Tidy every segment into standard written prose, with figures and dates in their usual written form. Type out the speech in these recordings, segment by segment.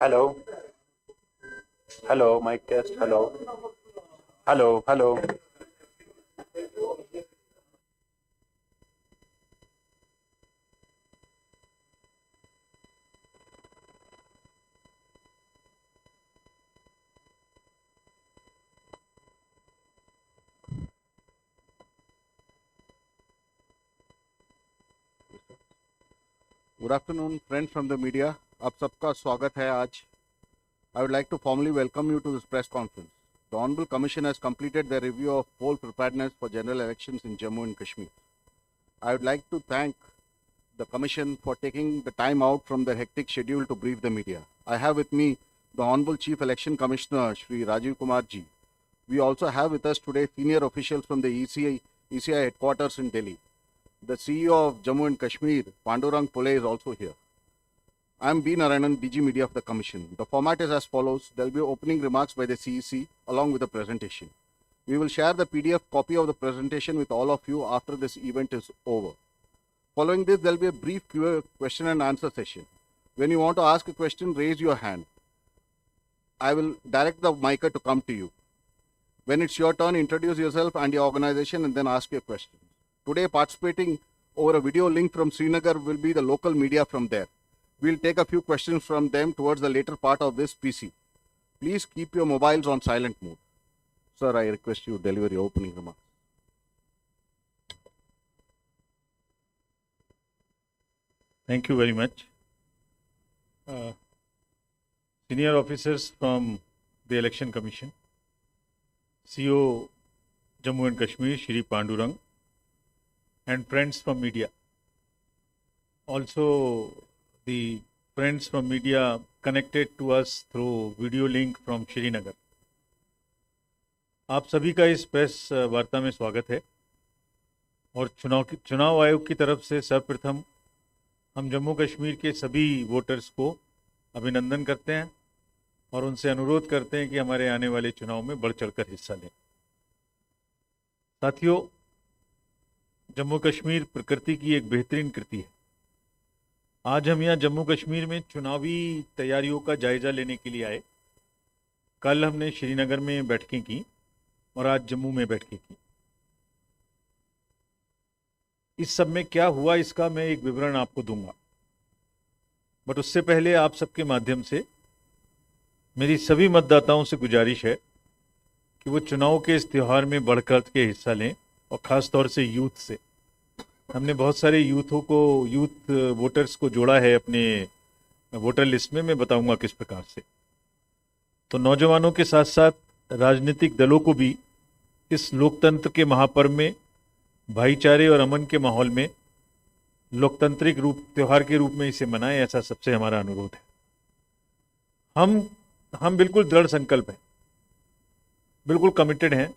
Hello. Hello, mic test. Hello. Hello. Hello. Good afternoon friends from the media. आप सबका स्वागत है आज। I would like to formally welcome you to this press conference. The Honorable Commission has completed their review of poll preparedness for general elections in Jammu and Kashmir. I would like to thank the Commission for taking the time out from their hectic schedule to brief the media. I have with me the Honorable Chief Election Commissioner Shri Rajiv Kumar Ji. We also have with us today senior officials from the ECI headquarters in Delhi. The CEO of Jammu and Kashmir, Pandurang Pole, is also here. I am B. Narayanan, DG Media of the Commission. The format is as follows. There will be opening remarks by the CEC along with the presentation. We will share the PDF copy of the presentation with all of you after this event is over. Following this, there will be a brief question and answer session. When you want to ask a question, raise your hand. I will direct the mic to come to you. When it's your turn, introduce yourself and your organization and then ask your question. Today, participating over a video link from Srinagar will be the local media from there. We'll take a few questions from them towards the later part of this PC. Please keep your mobiles on silent mode. Sir, I request you deliver your opening remarks. Thank you very much. Senior officers from the Election Commission, CEO Jammu and Kashmir, Shri Pandurang, and friends from media. Also, the friends from media connected to us through video link from Srinagar. आप सभी का इस press वार्ता में स्वागत है और चुनाव आयोग की तरफ से सर्वप्रथम हम जम्मू कश्मीर के सभी वोटर्स को अभिनंदन करते हैं और उनसे अनुरोध करते हैं कि हमारे आने वाले चुनाव में बढ़ चढ़कर हिस्सा लें। साथियों, जम्मू कश्मीर प्रकृति की एक बेहतरीन कृति है। आज हम यहाँ जम्मू कश्मीर में चुनावी तैयारियों का जायजा लेने के लिए आए। कल हमने श्रीनगर में बैठकें की और आज जम्मू में बैठकें की। इस सब में क्या हुआ इसका मैं एक विवरण आपको दूंगा, बट उससे पहले आप सबके माध्यम से मेरी सभी मतदाताओं से गुजारिश है कि वो चुनाव के इस त्यौहार में बढ़ के हिस्सा लें और ख़ास तौर से यूथ से। हमने बहुत सारे यूथ वोटर्स को जोड़ा है अपने वोटर लिस्ट में, मैं बताऊंगा किस प्रकार से। तो नौजवानों के साथ साथ राजनीतिक दलों को भी इस लोकतंत्र के महापर्व में भाईचारे और अमन के माहौल में लोकतांत्रिक त्यौहार के रूप में इसे मनाएं, ऐसा सबसे हमारा अनुरोध है। हम बिल्कुल दृढ़ संकल्प हैं, बिल्कुल कमिटेड हैं।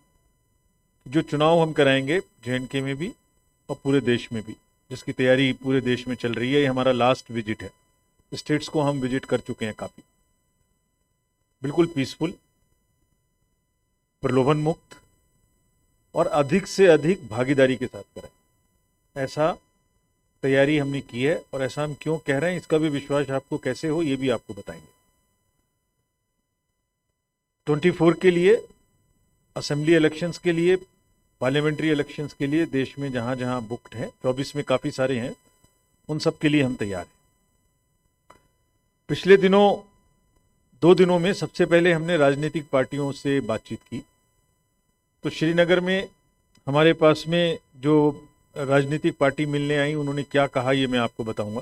जो चुनाव हम कराएंगे JNK में भी और पूरे देश में भी, जिसकी तैयारी पूरे देश में चल रही है, ये हमारा लास्ट विजिट है। स्टेट्स को हम विजिट कर चुके हैं काफ़ी। बिल्कुल पीसफुल, प्रलोभन मुक्त और अधिक से अधिक भागीदारी के साथ कराएं, ऐसा तैयारी हमने की है। और ऐसा हम क्यों कह रहे हैं इसका भी विश्वास आपको कैसे हो ये भी आपको बताएंगे। 24 के लिए, असेंबली इलेक्शंस के लिए, पार्लियामेंट्री इलेक्शंस के लिए देश में जहां जहां बुक्ड हैं, 24 में काफ़ी सारे हैं, उन सब के लिए हम तैयार हैं। पिछले 2 दिनों में सबसे पहले हमने राजनीतिक पार्टियों से बातचीत की। तो श्रीनगर में हमारे पास में जो राजनीतिक पार्टी मिलने आई उन्होंने क्या कहा ये मैं आपको बताऊंगा।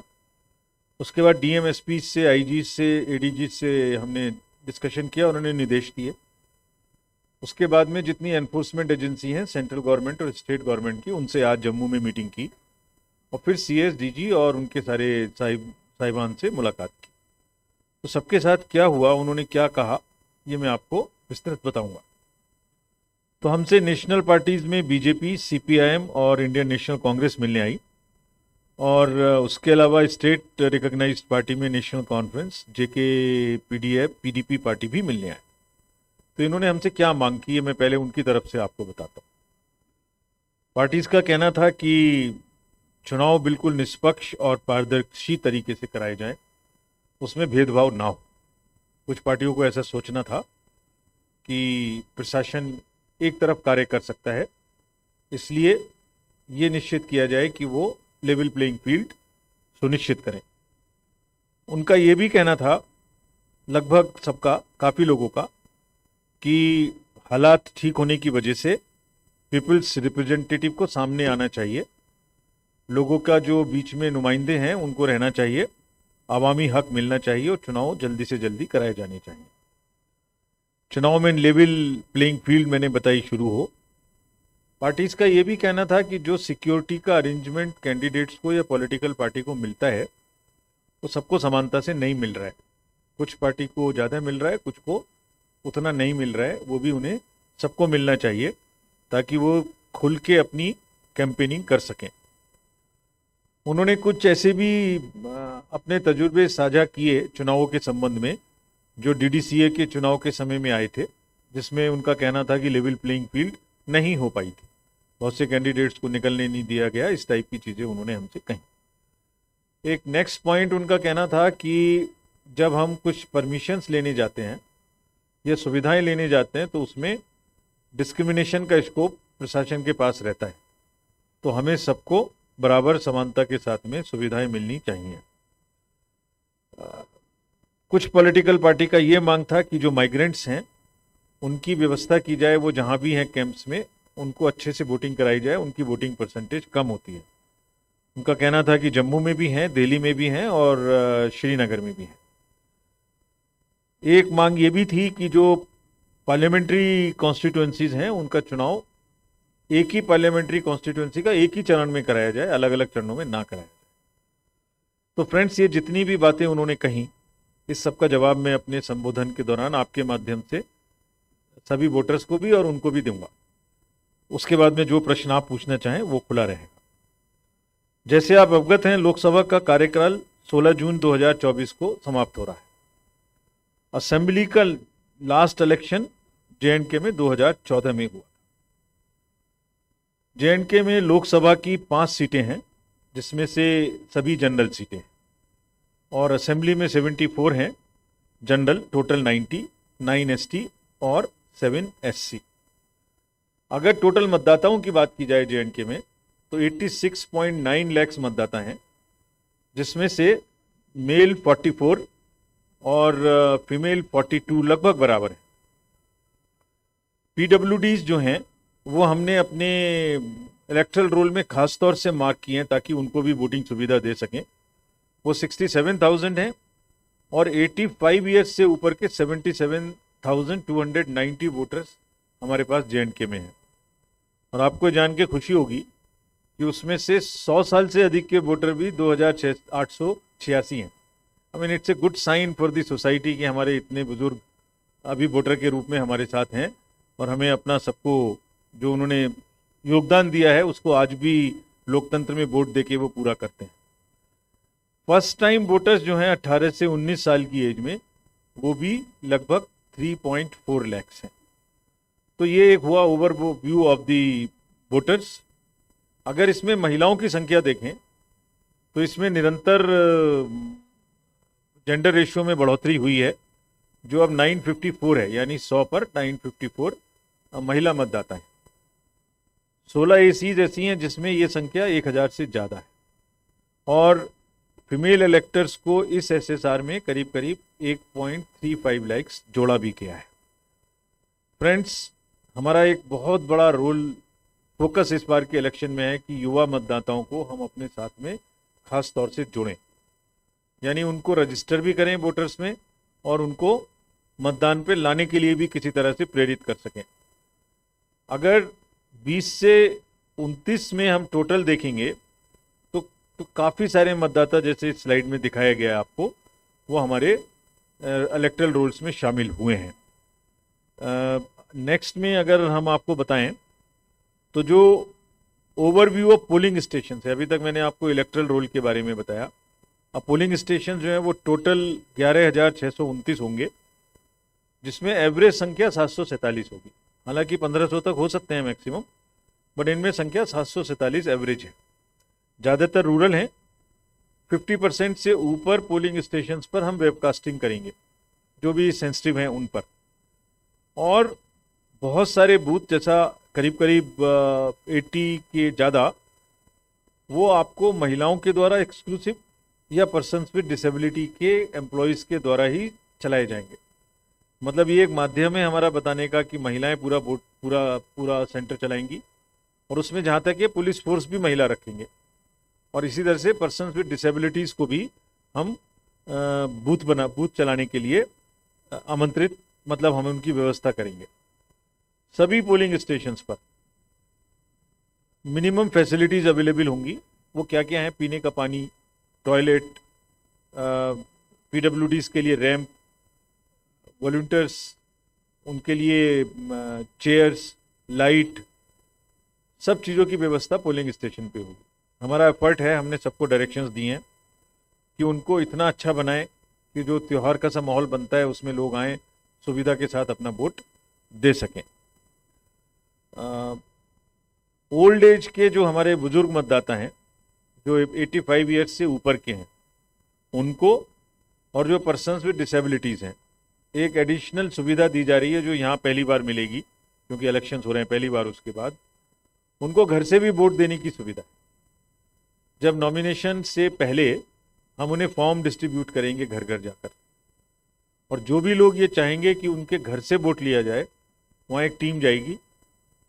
उसके बाद DMSP से, IG से, ADG से हमने डिस्कशन किया, उन्होंने निर्देश दिए। उसके बाद में जितनी एनफोर्समेंट एजेंसी हैं सेंट्रल गवर्नमेंट और स्टेट गवर्नमेंट की, उनसे आज जम्मू में मीटिंग की और फिर CS DG और उनके सारे साहिबान से मुलाकात की। तो सबके साथ क्या हुआ, उन्होंने क्या कहा, ये मैं आपको विस्तृत बताऊंगा। तो हमसे नेशनल पार्टीज़ में BJP, CPIM और इंडियन नेशनल कांग्रेस मिलने आई और उसके अलावा स्टेट रिकॉग्नाइज्ड पार्टी में national conference, JK, PDF, PDP party भी मिलने आए। तो इन्होंने हमसे क्या मांग की है मैं पहले उनकी तरफ से आपको बताता हूँ। पार्टीज का कहना था कि चुनाव बिल्कुल निष्पक्ष और पारदर्शी तरीके से कराए जाएं, उसमें भेदभाव ना हो। कुछ पार्टियों को ऐसा सोचना था कि प्रशासन एक तरफ कार्य कर सकता है, इसलिए ये निश्चित किया जाए कि वो लेवल प्लेइंग फील्ड सुनिश्चित करें। उनका ये भी कहना था, लगभग सबका, काफ़ी लोगों का, कि हालात ठीक होने की वजह से पीपल्स रिप्रेजेंटेटिव को सामने आना चाहिए, लोगों का जो बीच में नुमाइंदे हैं उनको रहना चाहिए, आवामी हक मिलना चाहिए और चुनाव जल्दी से जल्दी कराए जाने चाहिए। चुनाव में लेवल प्लेइंग फील्ड मैंने बताई शुरू हो। पार्टीज का ये भी कहना था कि जो सिक्योरिटी का अरेंजमेंट कैंडिडेट्स को या पॉलिटिकल पार्टी को मिलता है वो सबको समानता से नहीं मिल रहा है। कुछ पार्टी को ज़्यादा मिल रहा है, कुछ को उतना नहीं मिल रहा है, वो भी उन्हें सबको मिलना चाहिए ताकि वो खुल के अपनी कैंपेनिंग कर सकें। उन्होंने कुछ ऐसे भी अपने तजुर्बे साझा किए चुनावों के संबंध में जो डीडीसीए के चुनाव के समय में आए थे, जिसमें उनका कहना था कि लेवल प्लेइंग फील्ड नहीं हो पाई थी, बहुत से कैंडिडेट्स को निकलने नहीं दिया गया, इस टाइप की चीज़ें उन्होंने हमसे कही। एक नेक्स्ट पॉइंट उनका कहना था कि जब हम कुछ परमिशंस लेने जाते हैं या सुविधाएं लेने जाते हैं तो उसमें डिस्क्रिमिनेशन का स्कोप प्रशासन के पास रहता है, तो हमें सबको बराबर समानता के साथ में सुविधाएं मिलनी चाहिए। कुछ पॉलिटिकल पार्टी का ये मांग था कि जो माइग्रेंट्स हैं उनकी व्यवस्था की जाए, वो जहाँ भी हैं कैंप्स में उनको अच्छे से वोटिंग कराई जाए, उनकी वोटिंग परसेंटेज कम होती है। उनका कहना था कि जम्मू में भी हैं, दिल्ली में भी हैं और श्रीनगर में भी हैं। एक मांग ये भी थी कि जो पार्लियामेंट्री कॉन्स्टिट्यूएंसीज हैं उनका चुनाव एक ही पार्लियामेंट्री कॉन्स्टिट्यूएंसी का एक ही चरण में कराया जाए, अलग अलग चरणों में ना कराया जाए। तो फ्रेंड्स, ये जितनी भी बातें उन्होंने कही, इस सब का जवाब मैं अपने संबोधन के दौरान आपके माध्यम से सभी वोटर्स को भी और उनको भी दूंगा। उसके बाद में जो प्रश्न आप पूछना चाहें वो खुला रहेगा। जैसे आप अवगत हैं, लोकसभा का कार्यकाल 16 जून 2024 को समाप्त हो रहा है। असेंबली का लास्ट इलेक्शन जेएंडके में 2014 में हुआ। जेएंडके में लोकसभा की 5 सीटें हैं, जिसमें से सभी जनरल सीटें हैं, और असेंबली में 74 हैं जनरल, टोटल 90, 9 एसटी और 7 एससी। अगर टोटल मतदाताओं की बात की जाए जेएंडके में तो 86.9 लाख मतदाता हैं, जिसमें से मेल 44 और फीमेल 42 लगभग बराबर है। पीडब्ल्यूडीज जो हैं वो हमने अपने इलेक्ट्रल रोल में खास तौर से मार्क किए हैं ताकि उनको भी वोटिंग सुविधा दे सकें। वो 67,000 हैं और 85 ईयर्स से ऊपर के 77,290 वोटर्स हमारे पास जेएंडके में हैं। और आपको जान के खुशी होगी कि उसमें से 100 साल से अधिक के वोटर भी 2,886 हैं। I mean it's a good sign for the society कि हमारे इतने बुजुर्ग अभी वोटर के रूप में हमारे साथ हैं और हमें अपना सबको जो उन्होंने योगदान दिया है उसको आज भी लोकतंत्र में वोट देके वो पूरा करते हैं। फर्स्ट टाइम वोटर्स जो हैं 18 से 19 साल की एज में, वो भी लगभग 3.4 लाख हैं। तो ये एक हुआ over view of the voters. अगर इसमें महिलाओं की संख्या देखें तो इसमें निरंतर जेंडर रेशियो में बढ़ोतरी हुई है, जो अब 954 है, यानी 100 पर 954 महिला मतदाता हैं। 16 एसीज ऐसी हैं जिसमें ये संख्या 1000 से ज़्यादा है, और फीमेल इलेक्टर्स को इस एसएसआर में करीब करीब 1.35 लाख जोड़ा भी गया है। फ्रेंड्स, हमारा एक बहुत बड़ा रोल फोकस इस बार के इलेक्शन में है कि युवा मतदाताओं को हम अपने साथ में खास तौर से जोड़ें, यानी उनको रजिस्टर भी करें वोटर्स में और उनको मतदान पे लाने के लिए भी किसी तरह से प्रेरित कर सकें। अगर 20 से 29 में हम टोटल देखेंगे तो काफ़ी सारे मतदाता, जैसे स्लाइड में दिखाया गया है आपको, वो हमारे इलेक्टरल रोल्स में शामिल हुए हैं। नेक्स्ट में अगर हम आपको बताएं तो जो ओवरव्यू ऑफ पोलिंग स्टेशन है, अभी तक मैंने आपको इलेक्ट्रल रोल के बारे में बताया। अब पोलिंग स्टेशन जो है वो टोटल 11,629 होंगे, जिसमें एवरेज संख्या 747 होगी। हालांकि 1500 तक हो सकते हैं मैक्सिमम, बट इनमें संख्या 747 एवरेज है। ज़्यादातर रूरल हैं। 50% से ऊपर पोलिंग स्टेशंस पर हम वेबकास्टिंग करेंगे। जो भी सेंसिटिव हैं उन पर। और बहुत सारे बूथ, जैसा करीब करीब 80 के ज़्यादा, वो आपको महिलाओं के द्वारा एक्सक्लूसिव या पर्सन्स विद डिसेबिलिटी के एम्प्लॉयज़ के द्वारा ही चलाए जाएंगे। मतलब ये एक माध्यम है हमारा बताने का कि महिलाएं पूरा पूरा सेंटर चलाएंगी, और उसमें जहाँ तक है पुलिस फोर्स भी महिला रखेंगे, और इसी तरह से पर्सन्स विद डिसेबिलिटीज़ को भी हम बूथ चलाने के लिए आमंत्रित, मतलब हम उनकी व्यवस्था करेंगे। सभी पोलिंग स्टेशंस पर मिनिमम फैसिलिटीज़ अवेलेबल होंगी। वो क्या क्या हैं? पीने का पानी, टॉयलेट, पीडब्ल्यूडीज़ के लिए रैंप, वॉलंटियर्स उनके लिए चेयर्स, लाइट, सब चीज़ों की व्यवस्था पोलिंग स्टेशन पे होगी। हमारा एफर्ट है, हमने सबको डायरेक्शंस दिए हैं कि उनको इतना अच्छा बनाएं कि जो त्यौहार का सा माहौल बनता है उसमें लोग आएँ, सुविधा के साथ अपना वोट दे सकें। ओल्ड एज के जो हमारे बुजुर्ग मतदाता हैं, जो 85 ईयर्स से ऊपर के हैं, उनको, और जो पर्सन्स विद डिसेबिलिटीज़ हैं, एक एडिशनल सुविधा दी जा रही है जो यहाँ पहली बार मिलेगी, क्योंकि इलेक्शंस हो रहे हैं पहली बार। उसके बाद उनको घर से भी वोट देने की सुविधा है। जब नॉमिनेशन से पहले हम उन्हें फॉर्म डिस्ट्रीब्यूट करेंगे घर घर जाकर, और जो भी लोग ये चाहेंगे कि उनके घर से वोट लिया जाए, वहाँ एक टीम जाएगी,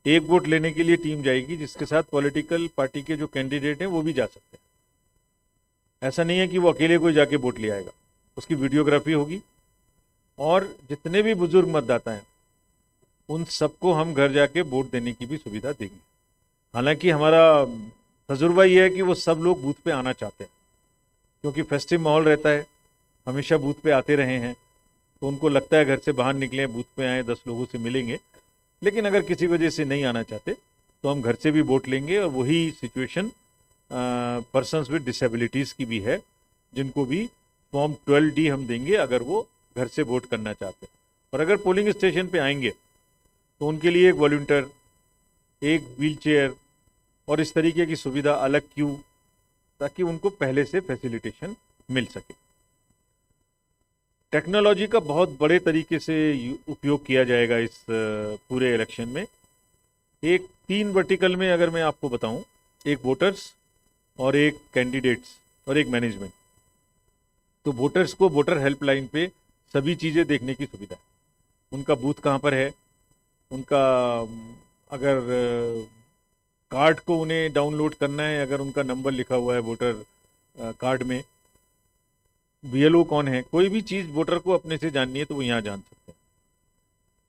एक वोट लेने के लिए टीम जाएगी, जिसके साथ पॉलिटिकल पार्टी के जो कैंडिडेट हैं वो भी जा सकते हैं। ऐसा नहीं है कि वो अकेले कोई जाके वोट ले आएगा, उसकी वीडियोग्राफी होगी, और जितने भी बुजुर्ग मतदाता हैं उन सबको हम घर जाके वोट देने की भी सुविधा देंगे। हालांकि हमारा तजुर्बा ये है कि वो सब लोग बूथ पे आना चाहते हैं, क्योंकि फेस्टिव माहौल रहता है, हमेशा बूथ पे आते रहे हैं, तो उनको लगता है घर से बाहर निकले, बूथ पे आए, 10 लोगों से मिलेंगे। लेकिन अगर किसी वजह से नहीं आना चाहते तो हम घर से भी वोट लेंगे। और वही सिचुएशन पर्सन्स विद डिसेबिलिटीज़ की भी है, जिनको भी फॉर्म 12D हम देंगे अगर वो घर से वोट करना चाहते हैं। और अगर पोलिंग स्टेशन पे आएंगे तो उनके लिए एक वॉलंटियर, एक व्हील चेयर और इस तरीके की सुविधा, अलग क्यू, ताकि उनको पहले से फैसिलिटेशन मिल सके। टेक्नोलॉजी का बहुत बड़े तरीके से उपयोग किया जाएगा इस पूरे इलेक्शन में। एक 3 वर्टिकल में अगर मैं आपको बताऊं, एक वोटर्स और एक कैंडिडेट्स और एक मैनेजमेंट। तो वोटर्स को वोटर हेल्पलाइन पे सभी चीज़ें देखने की सुविधा है। उनका बूथ कहाँ पर है, उनका अगर कार्ड को उन्हें डाउनलोड करना है, अगर उनका नंबर लिखा हुआ है वोटर कार्ड में, BLO कौन है, कोई भी चीज़ वोटर को अपने से जाननी है तो वो यहाँ जान सकते हैं।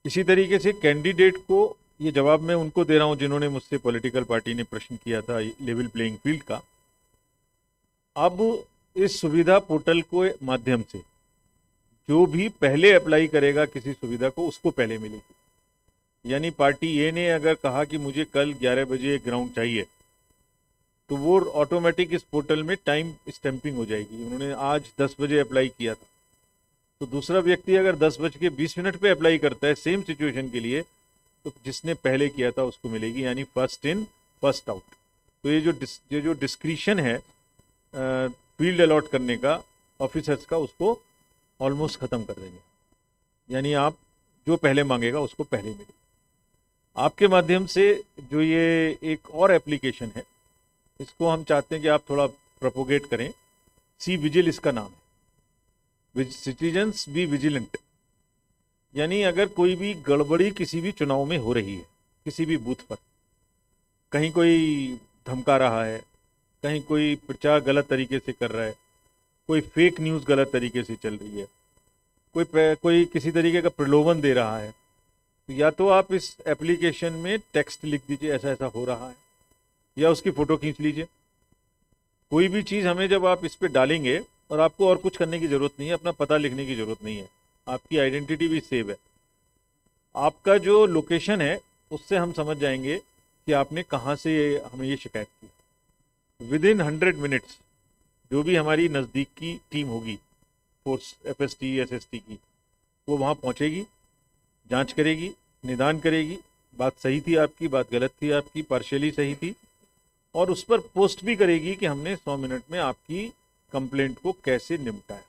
इसी तरीके से कैंडिडेट को, ये जवाब मैं उनको दे रहा हूँ जिन्होंने मुझसे पॉलिटिकल पार्टी ने प्रश्न किया था लेवल प्लेइंग फील्ड का। अब इस सुविधा पोर्टल के माध्यम से जो भी पहले अप्लाई करेगा किसी सुविधा को, उसको पहले मिलेगी। यानी पार्टी ए ने अगर कहा कि मुझे कल 11 बजे एक ग्राउंड चाहिए, तो वो ऑटोमेटिक इस पोर्टल में टाइम स्टैंपिंग हो जाएगी। उन्होंने आज 10 बजे अप्लाई किया था, तो दूसरा व्यक्ति अगर 10:20 पे अप्लाई करता है सेम सिचुएशन के लिए, तो जिसने पहले किया था उसको मिलेगी, यानी फर्स्ट इन फर्स्ट आउट। तो ये जो डिस्क्रिशन है फील्ड अलॉट करने का ऑफिसर्स का, उसको ऑलमोस्ट ख़त्म कर देंगे। यानी आप जो पहले मांगेगा उसको पहले मिलेगा। आपके माध्यम से जो ये एक और एप्लीकेशन है, इसको हम चाहते हैं कि आप थोड़ा प्रोपोगेट करें। सी विजिल इसका नाम है, सिटीजन्स बी विजिलेंट। यानी अगर कोई भी गड़बड़ी किसी भी चुनाव में हो रही है, किसी भी बूथ पर, कहीं कोई धमका रहा है, कहीं कोई प्रचार गलत तरीके से कर रहा है, कोई फेक न्यूज़ गलत तरीके से चल रही है, कोई किसी तरीके का प्रलोभन दे रहा है, तो या तो आप इस एप्लीकेशन में टेक्स्ट लिख दीजिए ऐसा ऐसा हो रहा है, या उसकी फ़ोटो खींच लीजिए। कोई भी चीज़ हमें जब आप इस पर डालेंगे, और आपको और कुछ करने की ज़रूरत नहीं है, अपना पता लिखने की ज़रूरत नहीं है, आपकी आइडेंटिटी भी सेव है। आपका जो लोकेशन है उससे हम समझ जाएंगे कि आपने कहाँ से हमें ये शिकायत की। विदिन 100 मिनट्स जो भी हमारी नज़दीक की टीम होगी, फोर्स FST SST की, वो वहाँ पहुँचेगी, जांच करेगी, निदान करेगी, बात सही थी आपकी, बात गलत थी आपकी, पार्शियली सही थी, और उस पर पोस्ट भी करेगी कि हमने 100 मिनट में आपकी कंप्लेंट को कैसे निपटाया।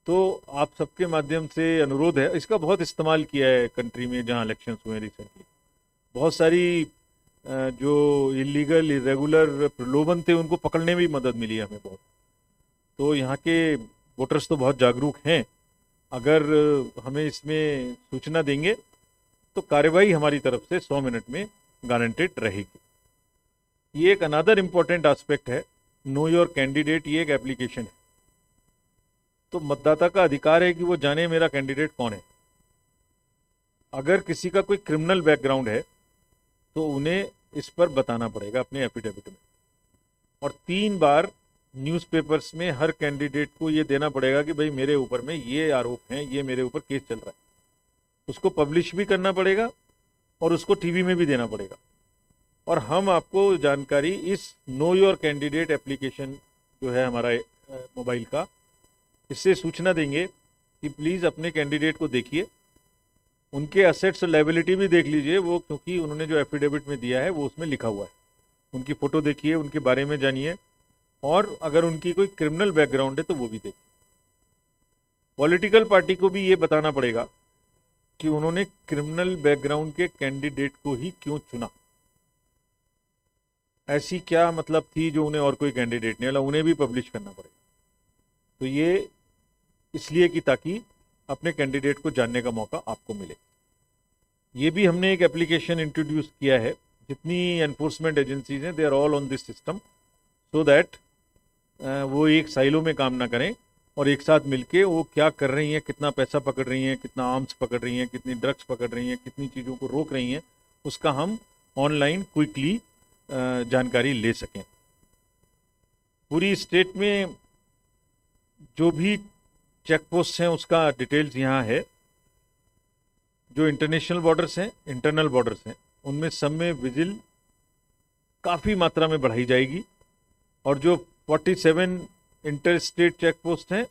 तो आप सबके माध्यम से अनुरोध है, इसका बहुत इस्तेमाल किया है कंट्री में जहाँ इलेक्शंस हुए रिसेंटली। बहुत सारी जो इलीगल इरेगुलर प्रलोभन थे उनको पकड़ने में भी मदद मिली है हमें बहुत। तो यहाँ के वोटर्स तो बहुत जागरूक हैं। अगर हमें इसमें सूचना देंगे तो कार्रवाई हमारी तरफ से 100 मिनट में गारंटेड रहेगी। ये एक अनदर इम्पोर्टेंट एस्पेक्ट है, नो योर कैंडिडेट, ये एक एप्लीकेशन है। तो मतदाता का अधिकार है कि वो जाने मेरा कैंडिडेट कौन है। अगर किसी का कोई क्रिमिनल बैकग्राउंड है तो उन्हें इस पर बताना पड़ेगा अपने एफिडेविट में, और 3 बार न्यूज़पेपर्स में हर कैंडिडेट को ये देना पड़ेगा कि भाई मेरे ऊपर में ये आरोप हैं, ये मेरे ऊपर केस चल रहा है। उसको पब्लिश भी करना पड़ेगा और उसको टीवी में भी देना पड़ेगा। और हम आपको जानकारी इस नो योर कैंडिडेट एप्लीकेशन जो है हमारा मोबाइल का, इससे सूचना देंगे कि प्लीज़ अपने कैंडिडेट को देखिए, उनके असेट्स और लायबिलिटी भी देख लीजिए, वो क्योंकि उन्होंने जो एफिडेविट में दिया है वो उसमें लिखा हुआ है। उनकी फ़ोटो देखिए, उनके बारे में जानिए, और अगर उनकी कोई क्रिमिनल बैकग्राउंड है तो वो भी देखिए। पॉलिटिकल पार्टी को भी ये बताना पड़ेगा कि उन्होंने क्रिमिनल बैकग्राउंड के कैंडिडेट को ही क्यों चुना। ऐसी क्या मतलब थी जो उन्हें और कोई कैंडिडेट नहीं मिला, उन्हें भी पब्लिश करना पड़ेगा। तो ये इसलिए कि ताकि अपने कैंडिडेट को जानने का मौका आपको मिले। ये भी हमने एक एप्लीकेशन इंट्रोड्यूस किया है। जितनी एनफोर्समेंट एजेंसीज हैं, they are all on this system, so that वो एक साइलो में काम ना करें और एक साथ मिलके वो क्या कर रही हैं, कितना पैसा पकड़ रही हैं, कितना आर्म्स पकड़ रही हैं, कितनी ड्रग्स पकड़ रही हैं, कितनी चीज़ों को रोक रही हैं, उसका हम ऑनलाइन क्विकली जानकारी ले सकें। पूरी स्टेट में जो भी चेक पोस्ट हैं उसका डिटेल्स यहाँ है। जो इंटरनेशनल बॉर्डर्स हैं, इंटरनल बॉर्डर्स हैं, उनमें सब में विजिल काफ़ी मात्रा में बढ़ाई जाएगी, और जो 47 इंटर स्टेट चेक पोस्ट हैं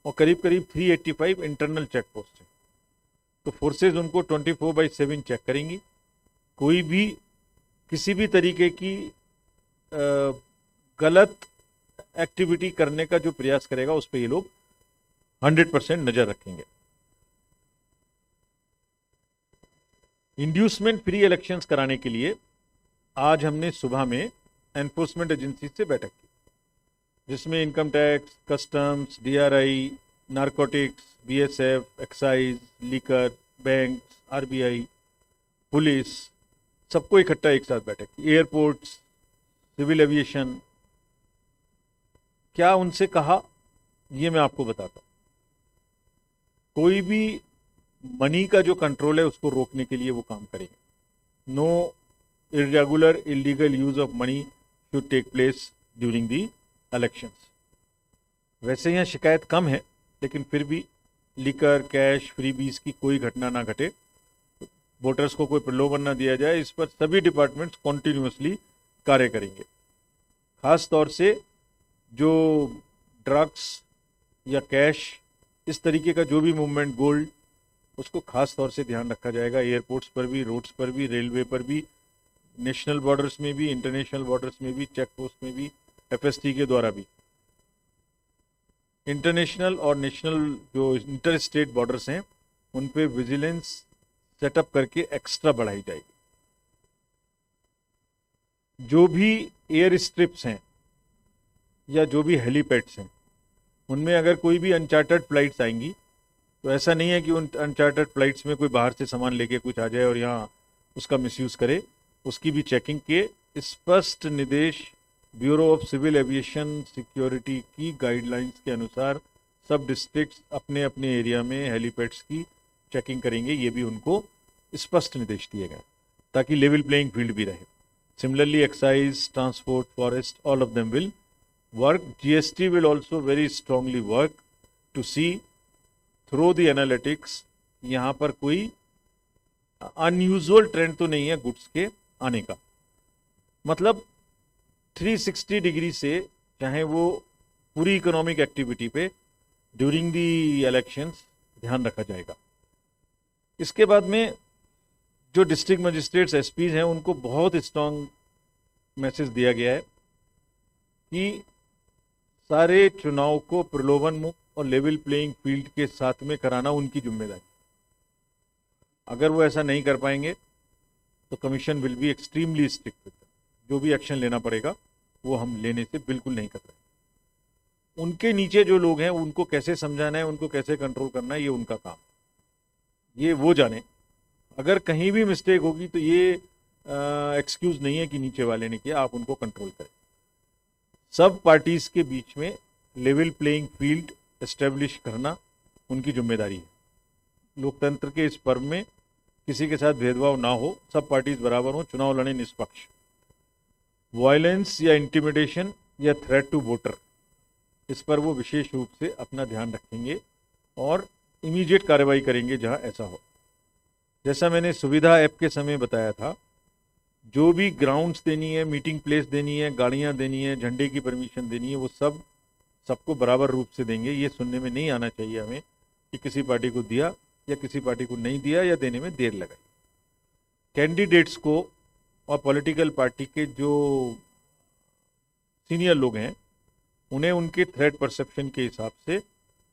और करीब करीब 385 इंटरनल चेक पोस्ट हैं। तो फोर्सेज उनको 24/7 चेक करेंगी। कोई भी किसी भी तरीके की गलत एक्टिविटी करने का जो प्रयास करेगा उस पर ये लोग 100% नजर रखेंगे। इंड्यूसमेंट फ्री इलेक्शंस कराने के लिए आज हमने सुबह में एनफोर्समेंट एजेंसी से बैठक की, जिसमें income tax, customs, DRI, narcotics, BSF, excise, liquor, bank, RBI, police, सबको इकट्ठा एक साथ बैठक की। एयरपोर्ट्स, सिविल एविएशन, क्या उनसे कहा ये मैं आपको बताता हूँ। कोई भी मनी का जो कंट्रोल है उसको रोकने के लिए वो काम करेंगे। No irregular illegal use of money should take place during the elections. वैसे यहाँ शिकायत कम है, लेकिन फिर भी लिकर, कैश, फ्रीबीज की कोई घटना ना घटे, वोटर्स को कोई प्रलोभन ना दिया जाए, इस पर सभी डिपार्टमेंट्स कॉन्टिन्यूसली कार्य करेंगे। खास तौर से जो ड्रग्स या कैश, इस तरीके का जो भी मूवमेंट, गोल्ड, उसको खास तौर से ध्यान रखा जाएगा। एयरपोर्ट्स पर भी, रोड्स पर भी, रेलवे पर भी, नेशनल बॉर्डर्स में भी, इंटरनेशनल बॉर्डर्स में भी, चेक पोस्ट में भी, FST के द्वारा भी। इंटरनेशनल और नेशनल जो इंटर स्टेट बॉर्डर्स हैं उन पे विजिलेंस सेटअप करके एक्स्ट्रा बढ़ाई जाएगी। जो भी एयर स्ट्रिप्स हैं या जो भी हेलीपैड्स हैं, उनमें अगर कोई भी अनचार्टर्ड फ्लाइट्स आएंगी तो ऐसा नहीं है कि उन अनचार्टर्ड फ्लाइट्स में कोई बाहर से सामान लेके कुछ आ जाए और यहाँ उसका मिसयूज़ करे। उसकी भी चेकिंग के स्पष्ट निर्देश bureau of civil aviation security की गाइडलाइंस के अनुसार सब डिस्ट्रिक्ट्स अपने अपने एरिया में हेलीपैड्स की चेकिंग करेंगे। ये भी उनको स्पष्ट निर्देश दिए गए ताकि लेवल प्लेइंग फील्ड भी रहे। Similarly excise, transport, forest, all of them will work. GST will also very strongly work to see through the analytics यहाँ पर कोई अनयूजुअल ट्रेंड तो नहीं है गुड्स के आने का। मतलब 360 डिग्री से, चाहे वो पूरी इकोनॉमिक एक्टिविटी पे ड्यूरिंग दी इलेक्शंस ध्यान रखा जाएगा। इसके बाद में जो डिस्ट्रिक्ट मजिस्ट्रेट्स, SPs हैं, उनको बहुत स्ट्रांग मैसेज दिया गया है कि सारे चुनाव को प्रलोभन मुक्त और लेवल प्लेइंग फील्ड के साथ में कराना उनकी जिम्मेदारी। अगर वो ऐसा नहीं कर पाएंगे तो commission will be extremely strict. जो भी एक्शन लेना पड़ेगा वो हम लेने से बिल्कुल नहीं कर रहे। उनके नीचे जो लोग हैं उनको कैसे समझाना है, उनको कैसे कंट्रोल करना है, ये उनका काम, ये वो जाने। अगर कहीं भी मिस्टेक होगी तो ये एक्सक्यूज नहीं है कि नीचे वाले ने किया, आप उनको कंट्रोल करें। सब पार्टीज के बीच में लेवल प्लेइंग फील्ड एस्टेब्लिश करना उनकी जिम्मेदारी है। लोकतंत्र के इस पर्व में किसी के साथ भेदभाव ना हो, सब पार्टीज बराबर हो, चुनाव लड़े निष्पक्ष। वायलेंस या इंटिमिडेशन या थ्रेट टू वोटर, इस पर वो विशेष रूप से अपना ध्यान रखेंगे और इमीडिएट कार्रवाई करेंगे जहां ऐसा हो। जैसा मैंने सुविधा ऐप के समय बताया था, जो भी ग्राउंड्स देनी है, मीटिंग प्लेस देनी है, गाड़ियां देनी है, झंडे की परमिशन देनी है, वो सब सबको बराबर रूप से देंगे। ये सुनने में नहीं आना चाहिए हमें कि किसी पार्टी को दिया या किसी पार्टी को नहीं दिया या देने में देर लगाई। कैंडिडेट्स को और पॉलिटिकल पार्टी के जो सीनियर लोग हैं उन्हें उनके थ्रेट परसेप्शन के हिसाब से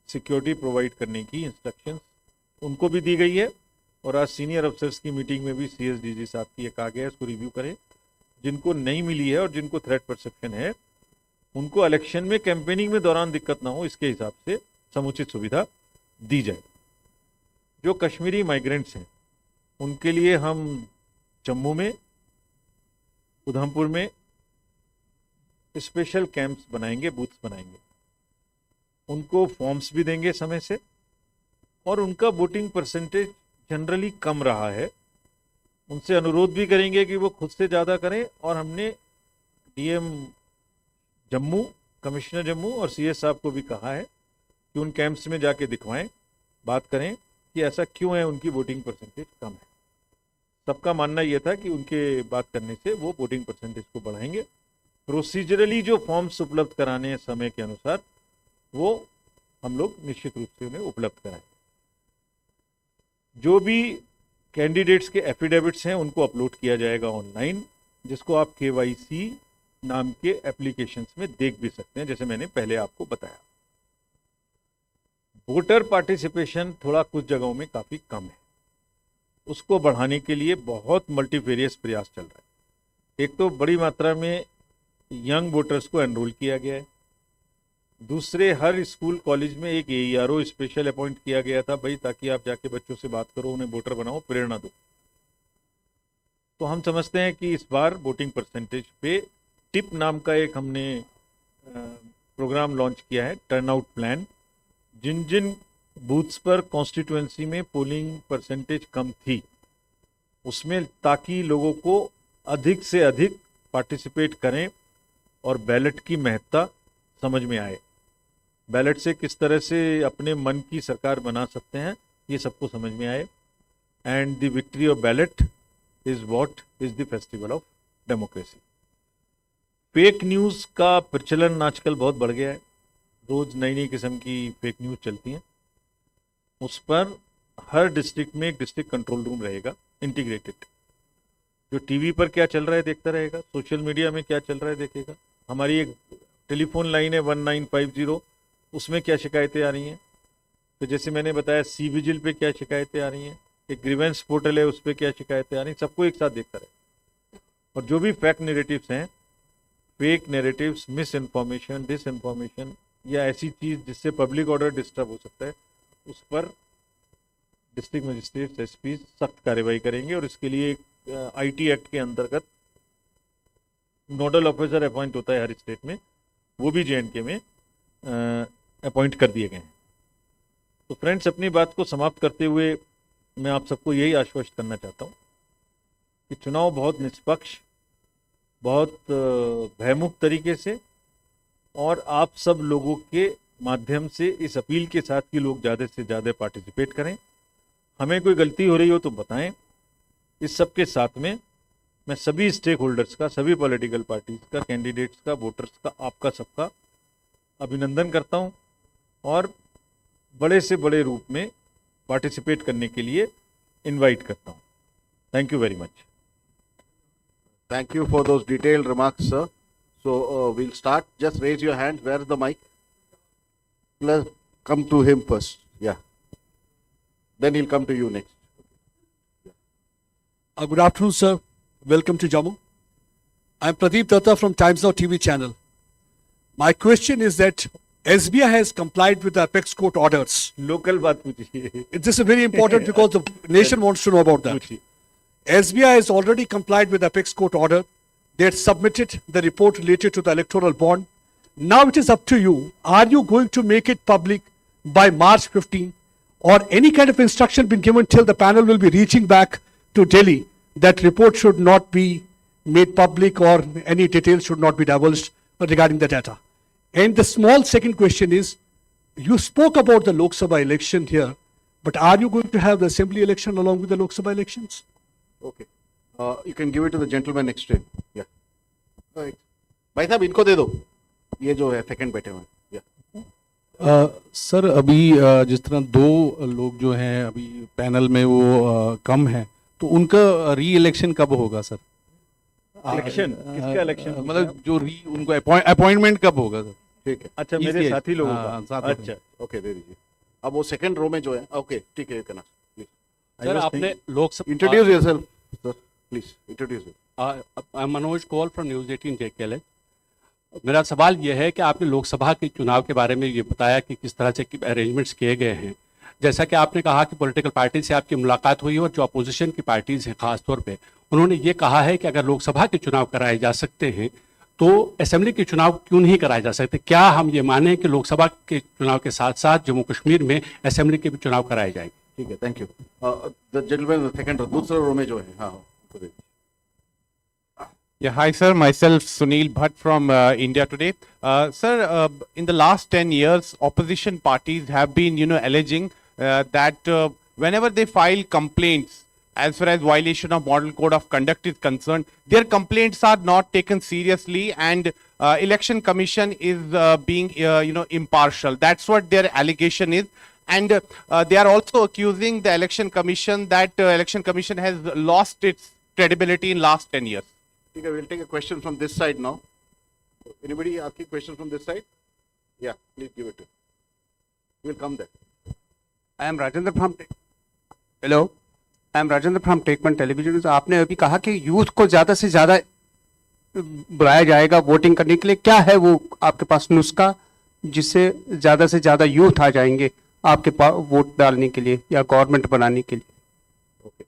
सिक्योरिटी प्रोवाइड करने की इंस्ट्रक्शंस उनको भी दी गई है। और आज सीनियर अफसर्स की मीटिंग में भी CSDG साहब की कहा गया है इसको रिव्यू करें। जिनको नहीं मिली है और जिनको थ्रेट परसेप्शन है उनको इलेक्शन में कैंपेनिंग में दौरान दिक्कत ना हो, इसके हिसाब से समुचित सुविधा दी जाए। जो कश्मीरी माइग्रेंट्स हैं उनके लिए हम जम्मू में, उधमपुर में स्पेशल कैंप्स बनाएंगे, बूथ्स बनाएंगे, उनको फॉर्म्स भी देंगे समय से। और उनका वोटिंग परसेंटेज जनरली कम रहा है, उनसे अनुरोध भी करेंगे कि वो खुद से ज़्यादा करें। और हमने DM जम्मू, कमिश्नर जम्मू और CS साहब को भी कहा है कि उन कैंप्स में जाके दिखवाएं, बात करें कि ऐसा क्यों है, उनकी वोटिंग परसेंटेज कम है। सबका मानना यह था कि उनके बात करने से वो वोटिंग परसेंटेज को बढ़ाएंगे। प्रोसीजरली जो फॉर्म्स उपलब्ध कराने हैं समय के अनुसार, वो हम लोग निश्चित रूप से उन्हें उपलब्ध कराएंगे। जो भी कैंडिडेट्स के एफिडेविट्स हैं उनको अपलोड किया जाएगा ऑनलाइन, जिसको आप KYC नाम के एप्लीकेशंस में देख भी सकते हैं, जैसे मैंने पहले आपको बताया। वोटर पार्टिसिपेशन थोड़ा कुछ जगहों में काफी कम है, उसको बढ़ाने के लिए बहुत मल्टीवेरियस प्रयास चल रहा है। एक तो बड़ी मात्रा में यंग वोटर्स को एनरोल किया गया है। दूसरे, हर स्कूल कॉलेज में एक AERO स्पेशल अपॉइंट किया गया था भाई, ताकि आप जाके बच्चों से बात करो, उन्हें वोटर बनाओ, प्रेरणा दो। तो हम समझते हैं कि इस बार वोटिंग परसेंटेज पे टिप नाम का एक हमने प्रोग्राम लॉन्च किया है, टर्नआउट प्लान। जिन जिन बूथ्स पर कॉन्स्टिट्यूएंसी में पोलिंग परसेंटेज कम थी उसमें, ताकि लोगों को अधिक से अधिक पार्टिसिपेट करें और बैलेट की महत्ता समझ में आए, बैलेट से किस तरह से अपने मन की सरकार बना सकते हैं, ये सबको समझ में आए। And the victory of ballot is what is the festival of democracy. Fake news का प्रचलन आजकल बहुत बढ़ गया है, रोज नई नई किस्म की फेक न्यूज़ चलती हैं। उस पर हर डिस्ट्रिक्ट में एक डिस्ट्रिक्ट कंट्रोल रूम रहेगा इंटीग्रेटेड, जो टीवी पर क्या चल रहा है देखता रहेगा, सोशल मीडिया में क्या चल रहा है देखेगा। हमारी एक टेलीफोन लाइन है 1950, उसमें क्या शिकायतें आ रही हैं, तो जैसे मैंने बताया CVGIL पे क्या शिकायतें आ रही हैं, एक ग्रीवेंस पोर्टल है उस पर क्या शिकायतें आ रही हैं, सबको एक साथ देखता रहे। और जो भी फैक्ट नैरेटिव्स हैं, fake narratives, misinformation, disinformation या ऐसी चीज़ जिससे पब्लिक ऑर्डर डिस्टर्ब हो सकता है, उस पर डिस्ट्रिक्ट मजिस्ट्रेट SP सख्त कार्रवाई करेंगे। और इसके लिए IT एक्ट के अंतर्गत नोडल ऑफिसर अपॉइंट होता है हर स्टेट में, वो भी JNK में अपॉइंट कर दिए गए हैं। तो फ्रेंड्स, अपनी बात को समाप्त करते हुए मैं आप सबको यही आश्वस्त करना चाहता हूँ कि चुनाव बहुत निष्पक्ष, बहुत भयमुक्त तरीके से और आप सब लोगों के माध्यम से इस अपील के साथ कि लोग ज़्यादा से ज़्यादा पार्टिसिपेट करें। हमें कोई गलती हो रही हो तो बताएं। इस सब के साथ में मैं सभी स्टेक होल्डर्स का, सभी पॉलिटिकल पार्टीज का, कैंडिडेट्स का, वोटर्स का, आपका सबका अभिनंदन करता हूं और बड़े से बड़े रूप में पार्टिसिपेट करने के लिए इनवाइट करता हूं। Thank you very much. Thank you for those detailed remarks, sir. So we'll start. Just raise your hand. Where's the mic? Let's come to him first. Yeah. Then he'll come to you next. Good afternoon, sir. Welcome to Jammu. I'm Pradeep Datta from Times Now TV channel. My question is that SBI has complied with the apex court orders. Local बात पूछिए This is very important because the nation wants to know about that. पूछिए SBI has already complied with the apex court order. They had submitted the report related to the electoral bond. Now it is up to you. Are you going to make it public by March 15? Or any kind of instruction been given till the panel will be reaching back to Delhi that report should not be made public or any details should not be divulged regarding the data? And the small second question is, you spoke about the Lok Sabha election here, but are you going to have the assembly election along with the Lok Sabha elections? Okay. You can give it to the gentleman next to him. Yeah. Right. भाई साहब इनको दे दो. ये जो है second बैठे हुए हैं. Yeah. सर अभी जिस तरह दो लोग जो हैं अभी पैनल में वो कम हैं तो उनका री इलेक्शन कब होगा सर? इलेक्शन किसका इलेक्शन मतलब जो री उनको अपॉइंटमेंट कब होगा सर? ठीक है. अच्छा मेरे Easy है। साथी लोगों हाँ, का साथ में। अच्छा ओके दे दीजिए. अब वो सेकंड रो में जो है. ओके ठीक है. यू कैन प्लीज सर आपने Lok Sabha introduce yourself sir. Please introduce. Manoj Kaul from news 18 JKL. मेरा सवाल यह है कि आपने लोकसभा के चुनाव के बारे में ये बताया कि किस तरह से अरेंजमेंट्स किए गए हैं. जैसा कि आपने कहा कि पॉलिटिकल पार्टी से आपकी मुलाकात हुई और जो अपोजिशन की पार्टीज हैं खास तौर पे उन्होंने ये कहा है कि अगर लोकसभा के चुनाव कराए जा सकते हैं तो असेंबली के चुनाव क्यों नहीं कराए जा सकते? क्या हम ये माने कि लोकसभा के चुनाव के साथ साथ जम्मू कश्मीर में असेंबली के भी चुनाव कराए जाएंगे? ठीक है. Thank you. The gentleman second row दूसरे रो में जो है. हाँ उनको दे दीजिए. Yeah, hi sir. Myself Sunil Bhatt from India Today. Sir, in the last 10 years, opposition parties have been, alleging that whenever they file complaints as far as violation of Model Code of Conduct is concerned, their complaints are not taken seriously, and Election Commission is being, impartial. That's what their allegation is. And they are also accusing the Election Commission that Election Commission has lost its credibility in last 10 years. ठीक है. we'll take a question from this side now. Anybody asking question from this side? Yeah, please give it to. We'll come there. I am Rajendra from Hello. I am Rajendra from Take-One Television. आपने अभी कहा कि youth को ज्यादा से ज्यादा बुलाया जाएगा वोटिंग करने के लिए. क्या है वो आपके पास नुस्खा जिससे ज्यादा से ज्यादा यूथ आ जाएंगे आपके पास वोट डालने के लिए या गवर्नमेंट बनाने के लिए? ओके.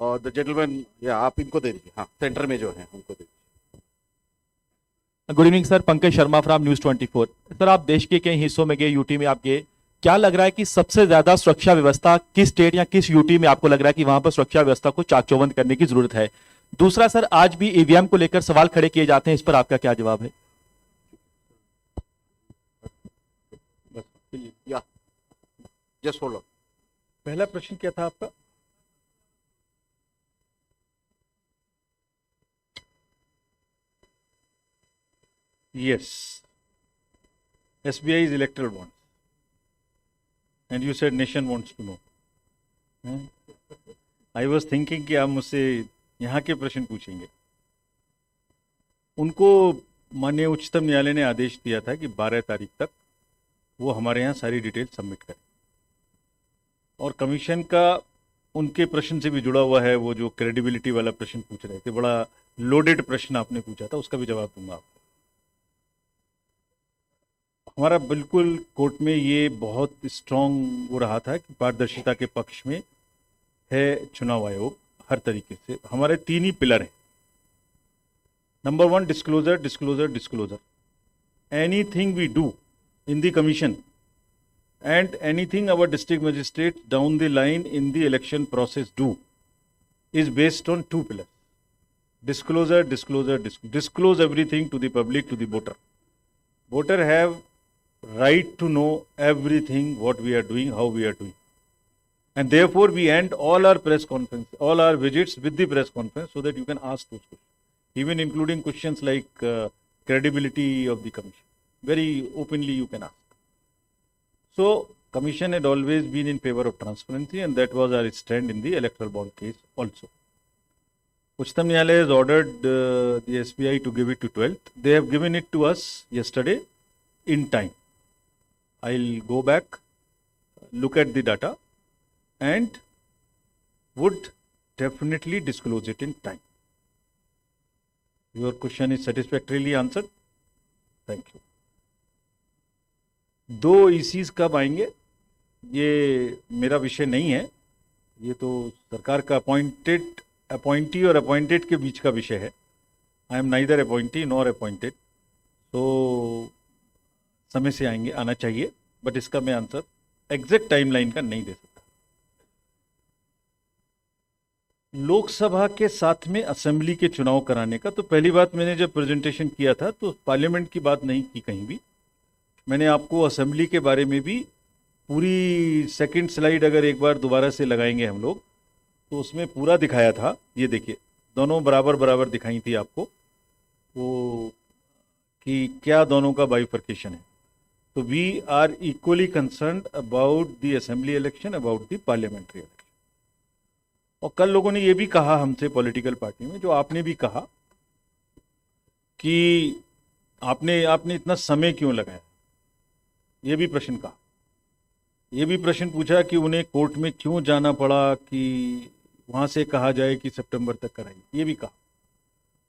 और द जेंटलमैन या आप इनको दे दीजिए. हाँ सेंटर में जो है उनको दे दीजिए. Good evening sir, Pankaj Sharma from news 24. Sir आप देश के कई हिस्सों में गए, यूटी में आप गए, क्या लग रहा है कि सबसे ज्यादा सुरक्षा व्यवस्था किस स्टेट या किस यूटी में आपको लग रहा है कि वहां पर सुरक्षा व्यवस्था को चाक चौबंद करने की जरूरत है? दूसरा सर, आज भी ईवीएम को लेकर सवाल खड़े किए जाते हैं, इस पर आपका क्या जवाब है? या जस्ट होल्ड ऑन. पहला प्रश्न क्या था आपका? Yes. SBI's electoral bonds. And you said nation wants to know. I was thinking कि आप मुझसे यहाँ के प्रश्न पूछेंगे. उनको माननीय उच्चतम न्यायालय ने आदेश दिया था कि 12 तारीख तक वो हमारे यहाँ सारी डिटेल सबमिट करें. और कमीशन का उनके प्रश्न से भी जुड़ा हुआ है वो जो क्रेडिबिलिटी वाला प्रश्न पूछ रहे थे, बड़ा लोडेड प्रश्न आपने पूछा था, उसका भी जवाब दूंगा आपको. हमारा बिल्कुल कोर्ट में ये बहुत स्ट्रांग हो रहा था कि पारदर्शिता के पक्ष में है चुनाव आयोग हर तरीके से. हमारे 3 ही पिलर हैं. Number 1 disclosure, disclosure, disclosure. Anything we do in the commission and anything our district magistrates down the line in the election process do is based on 2 pillars. Disclosure, disclosure, disclose everything to the public, to the voter. Voter have right to know everything what we are doing, how we are doing. And therefore we end all our press conference, all our visits with the press conference so that you can ask those questions, even including questions like credibility of the commission. Very openly you can ask. So, Commission had always been in favor of transparency, and that was our stand in the electoral bond case also. Uchtam Nyayalaya has ordered the SBI to give it to 12th. They have given it to us yesterday in time. I'll go back, look at the data, and would definitely disclose it in time. Your question is satisfactorily answered. Thank you. 2 ECs कब आएंगे ये मेरा विषय नहीं है, ये तो सरकार का अपॉइंटी और अपॉइंटेड के बीच का विषय है. I am neither appointee nor appointed, तो समय से आएंगे, आना चाहिए, बट इसका मैं आंसर एग्जैक्ट टाइमलाइन का नहीं दे सकता. लोकसभा के साथ में असेंबली के चुनाव कराने का, तो पहली बात मैंने जब प्रेजेंटेशन किया था तो पार्लियामेंट की बात नहीं की कहीं भी. मैंने आपको असेंबली के बारे में भी पूरी सेकंड स्लाइड अगर एक बार दोबारा से लगाएंगे हम लोग तो उसमें पूरा दिखाया था. ये देखिए दोनों बराबर बराबर दिखाई थी आपको वो कि क्या दोनों का बाइफर्केशन है. तो we are equally concerned about the assembly election, about the parliamentary election. और कल लोगों ने ये भी कहा हमसे पॉलिटिकल पार्टी में, जो आपने भी कहा कि आपने इतना समय क्यों लगाया, ये भी प्रश्न कहा. ये भी प्रश्न पूछा कि उन्हें कोर्ट में क्यों जाना पड़ा कि वहां से कहा जाए कि सितंबर तक कराइए, ये भी कहा.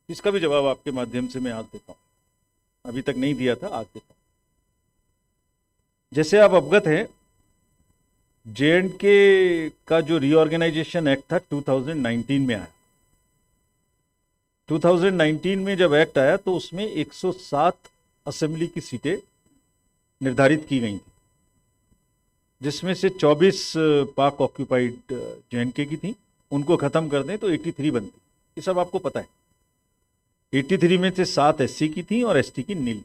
इसका भी जवाब आपके माध्यम से मैं आज देता हूं. अभी तक नहीं दिया था, आज देता हूं. जैसे आप अवगत हैं, J&K का जो रीऑर्गेनाइजेशन एक्ट था 2019 में आया. 2019 में जब एक्ट आया तो उसमें 107 असेंबली की सीटें निर्धारित की गई थी, जिसमें से 24 पाक ऑक्यूपाइड J&K की थी. उनको खत्म कर दें तो 83 बनती. ये सब आपको पता है. 83 में से 7 SC की थी और ST की नील.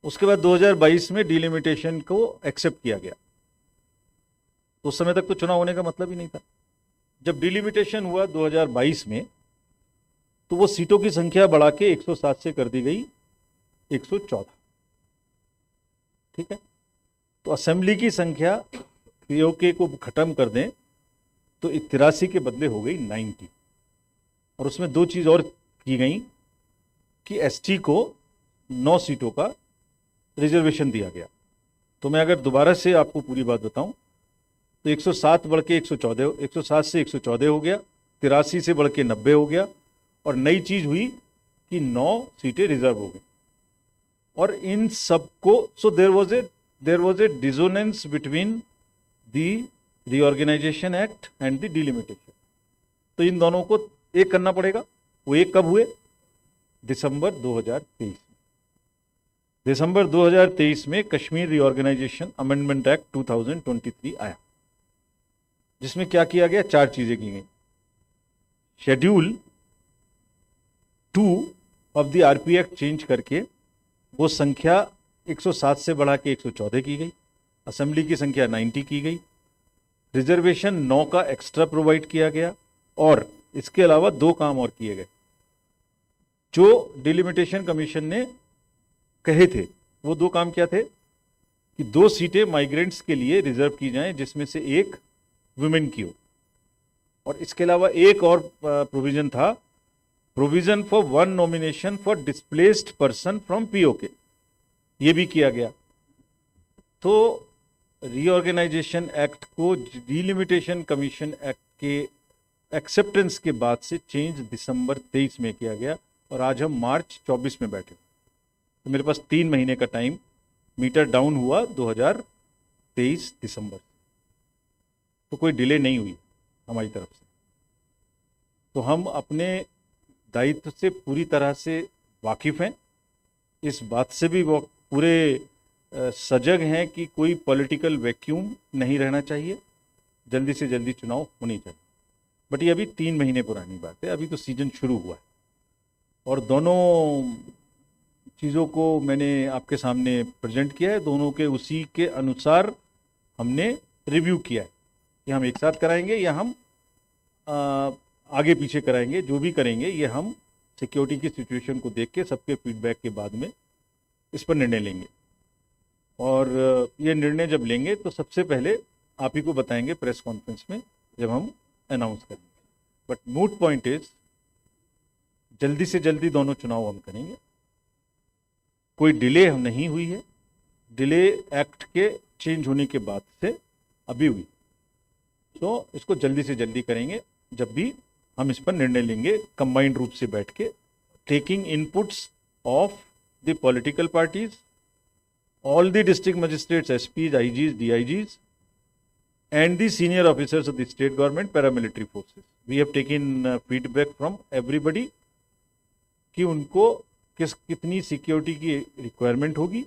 उसके बाद 2022 में डिलिमिटेशन को एक्सेप्ट किया गया. तो उस समय तक तो चुनाव होने का मतलब ही नहीं था. जब डिलिमिटेशन हुआ 2022 में तो वो सीटों की संख्या बढ़ा के 107 से कर दी गई 114. ठीक है. तो असेंबली की संख्या पीओके को खत्म कर दें तो 83 के बदले हो गई 90. और उसमें 2 चीज और की गई कि ST को 9 सीटों का रिजर्वेशन दिया गया. तो मैं अगर दोबारा से आपको पूरी बात बताऊं तो 107 बढ़ के 114, 107 से 114 हो गया, 83 से बढ़ के 90 हो गया. और नई चीज हुई कि 9 सीटें रिजर्व हो गई. और इन सबको so there was a dissonance between the reorganisation act and the delimitation. तो इन दोनों को एक करना पड़ेगा. वो एक कब हुए? दिसंबर 2023. दिसंबर 2023 में कश्मीर रीऑर्गेनाइजेशन अमेंडमेंट एक्ट 2023 आया, जिसमें क्या किया गया? 4 चीजें की गई. Schedule 2 of the RP act change करके वो संख्या 107 से बढ़ा के 114 की गई. असेंबली की संख्या 90 की गई. रिजर्वेशन 9 का एक्स्ट्रा प्रोवाइड किया गया. और इसके अलावा 2 काम और किए गए जो डिलिमिटेशन कमीशन ने कहे थे. वो 2 काम क्या थे? कि 2 सीटें माइग्रेंट्स के लिए रिजर्व की जाएं, जिसमें से एक वुमेन की हो. और इसके अलावा एक और प्रोविजन था, provision for 1 nomination for displaced person from PoK. ये भी किया गया. तो रीऑर्गेनाइजेशन एक्ट को डिलिमिटेशन कमीशन एक्ट के एक्सेप्टेंस के बाद से चेंज दिसंबर 23 में किया गया. और आज हम मार्च 24 में बैठे. तो मेरे पास 3 महीने का टाइम मीटर डाउन हुआ 2023 दिसंबर. तो कोई डिले नहीं हुई हमारी तरफ से. तो हम अपने दायित्व से पूरी तरह से वाकिफ हैं. इस बात से भी वो पूरे सजग हैं कि कोई पॉलिटिकल वैक्यूम नहीं रहना चाहिए. जल्दी से जल्दी चुनाव होने चाहिए. बट ये अभी 3 महीने पुरानी बात है. अभी तो सीजन शुरू हुआ है. और दोनों चीज़ों को मैंने आपके सामने प्रेजेंट किया है. दोनों के उसी के अनुसार हमने रिव्यू किया है कि हम एक साथ कराएंगे या हम आगे पीछे कराएंगे. जो भी करेंगे ये हम सिक्योरिटी की सिचुएशन को देख के सबके फीडबैक के बाद में इस पर निर्णय लेंगे. और ये निर्णय जब लेंगे तो सबसे पहले आप ही को बताएंगे प्रेस कॉन्फ्रेंस में जब हम अनाउंस करेंगे. बट मूट पॉइंट इज जल्दी से जल्दी दोनों चुनाव हम करेंगे, कोई डिले हम नहीं हुई है, डिले एक्ट के चेंज होने के बाद से अभी हुई, तो इसको जल्दी से जल्दी करेंगे जब भी हम इस पर निर्णय लेंगे कंबाइंड रूप से बैठ के, taking inputs of the political parties, all the district magistrates, SPs, IGs, DIGs, and the senior officers of the state government, paramilitary forces. We have taken feedback from everybody कि उनको कितनी सिक्योरिटी की requirement होगी।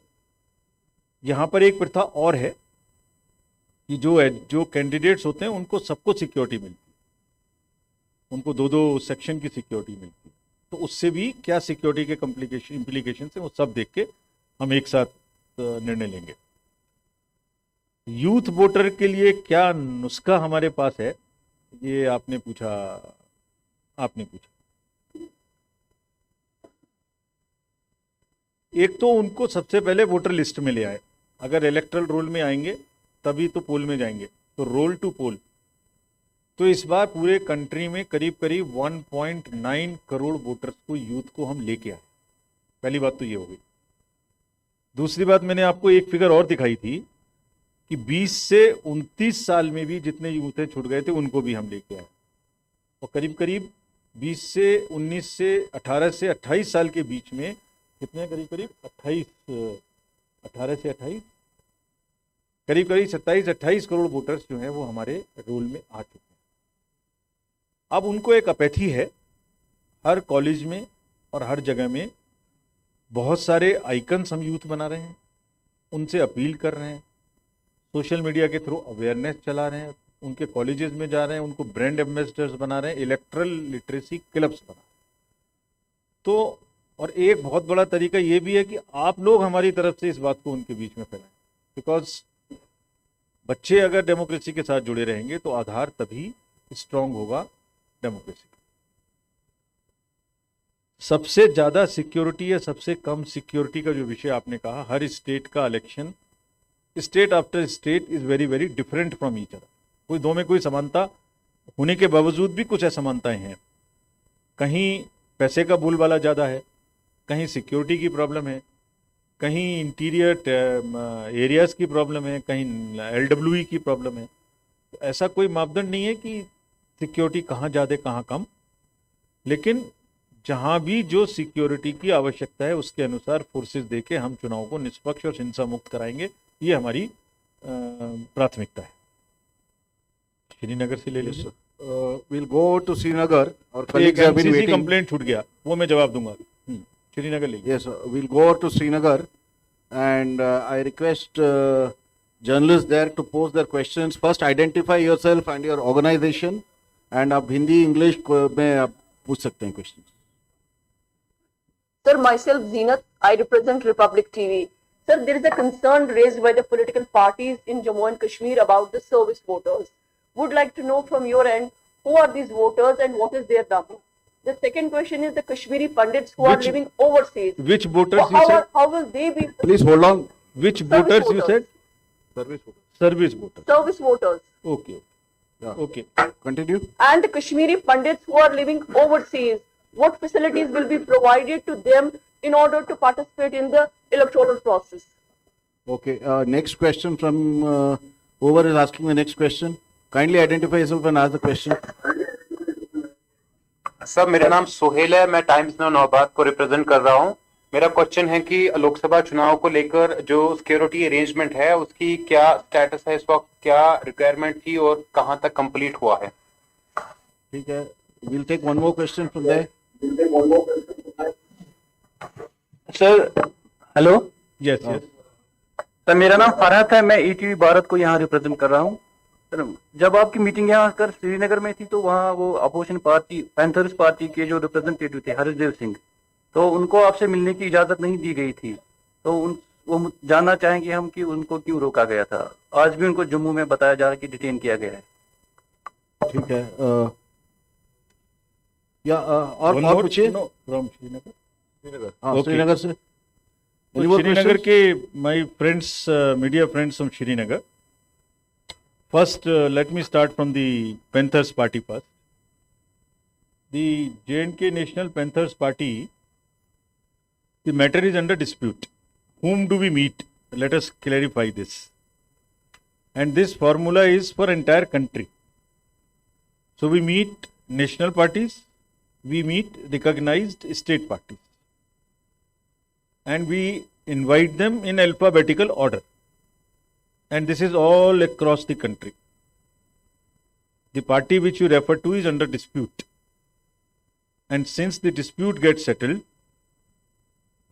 यहाँ पर एक प्रथा और है कि जो कैंडिडेट्स होते हैं उनको सबको सिक्योरिटी मिलती है, उनको 2-2 सेक्शन की सिक्योरिटी मिलती है, तो उससे भी क्या सिक्योरिटी के इम्प्लीकेशन है वो सब देख के हम एक साथ निर्णय लेंगे। यूथ वोटर के लिए क्या नुस्खा हमारे पास है, ये आपने पूछा। एक तो उनको सबसे पहले वोटर लिस्ट में ले आए, अगर इलेक्टरल रोल में आएंगे तभी तो पोल में जाएंगे, तो रोल टू पोल। तो इस बार पूरे कंट्री में करीब करीब 1.9 करोड़ वोटर्स को, यूथ को हम लेके आए। पहली बात तो ये हो गई। दूसरी बात, मैंने आपको एक फिगर और दिखाई थी कि 20 से 29 साल में भी जितने यूथ छूट गए थे उनको भी हम लेके आए, और करीब करीब 20 से 19 से 18 से 28 साल के बीच में कितने, करीब करीब 18 से 28, करीब करीब 27-28 करोड़ वोटर्स जो हैं वो हमारे रोल में आ चुके हैं। अब उनको एक अपैथी है, हर कॉलेज में और हर जगह में बहुत सारे आइकन्स हम यूथ बना रहे हैं, उनसे अपील कर रहे हैं, सोशल मीडिया के थ्रू अवेयरनेस चला रहे हैं, उनके कॉलेजेस में जा रहे हैं, उनको ब्रांड एम्बेसडर्स बना रहे हैं, इलेक्ट्रल लिटरेसी क्लब्स बना रहे हैं। तो और एक बहुत बड़ा तरीका ये भी है कि आप लोग हमारी तरफ से इस बात को उनके बीच में फैलाएं, बिकॉज बच्चे अगर डेमोक्रेसी के साथ जुड़े रहेंगे तो आधार तभी स्ट्रांग होगा डेमोक्रेसी का। सबसे ज्यादा सिक्योरिटी या सबसे कम सिक्योरिटी का जो विषय आपने कहा, हर स्टेट का election, state after state is very very different from each other. कोई दो में कोई समानता होने के बावजूद भी कुछ असमानताएं हैं। कहीं पैसे का बोलबाला ज़्यादा है, कहीं सिक्योरिटी की प्रॉब्लम है, कहीं इंटीरियर एरियाज़ की प्रॉब्लम है, कहीं LWE की प्रॉब्लम है। तो ऐसा कोई मापदंड नहीं है कि सिक्योरिटी कहाँ ज़्यादा कहाँ कम, लेकिन जहाँ भी जो सिक्योरिटी की आवश्यकता है उसके अनुसार फोर्सेस देके हम चुनाव को निष्पक्ष और हिंसा मुक्त कराएंगे, ये हमारी प्राथमिकता है। श्रीनगर से ले लीजिए। We'll go to Srinagar. Our colleagues have been waiting. Complaint छूट गया, वो मैं जवाब दूंगा। श्रीनगर ले लीजिए। Yes, we'll go to Srinagar, and I request journalists there to pose their questions. First, identify yourself and your organization, and आप Hindi English में आप पूछ सकते हैं questions. Sir, myself Zeenat, I represent Republic TV. Sir, there is a concern raised by the political parties in Jammu and Kashmir about the service voters. Would like to know from your end, who are these voters and what is their number? The second question is the Kashmiri Pandits who are living overseas. Which voters you said? How will they be? Please hold on. Which Service voters you voters. said? Service voters. Service voters. Okay. Yeah. Okay. Continue. And the Kashmiri Pandits who are living overseas, what facilities will be provided to them in order to participate in the electoral process? Okay. Next question from whoever is asking the next question. Kindly identify yourself and ask the question. Sir, मेरा नाम सोहेल है, मैं times now नौबाद को represent कर रहा हूं। मेरा question है कि लोकसभा चुनाव को लेकर जो सिक्योरिटी अरेंजमेंट है उसकी क्या स्टेटस है इस वक्त, क्या रिक्वायरमेंट थी और कहां तक कंप्लीट हुआ है? ठीक है, we'll take one more question from there. Sir hello. Yes, yes. Sir मेरा नाम फरहत है, मैं ETV भारत को यहाँ रिप्रेजेंट कर रहा हूँ। सर जब आपकी मीटिंग यहाँ कर श्रीनगर में थी तो वहाँ वो अपोजिशन पार्टी पैंथर्स पार्टी के जो रिप्रेजेंटेटिव थे हरीशदेव सिंह, तो उनको आपसे मिलने की इजाजत नहीं दी गई थी, तो वो जानना चाहेंगे हम कि उनको क्यों रोका गया था। आज भी उनको जम्मू में बताया जा रहा है कि डिटेन किया गया है। ठीक है, या और पूछिए। फ्रॉम श्रीनगर। हाँ, श्रीनगर से। श्रीनगर के my friends, media friends from Srinagar. First, let me start from the Panthers party first. the J&K National Panthers Party, the matter is under dispute. Whom do we meet? Let us clarify this. And this formula is for entire country. So we meet national parties, we meet recognized state parties, and we invite them in alphabetical order. And this is all across the country. The party which you refer to is under dispute. And since the dispute gets settled,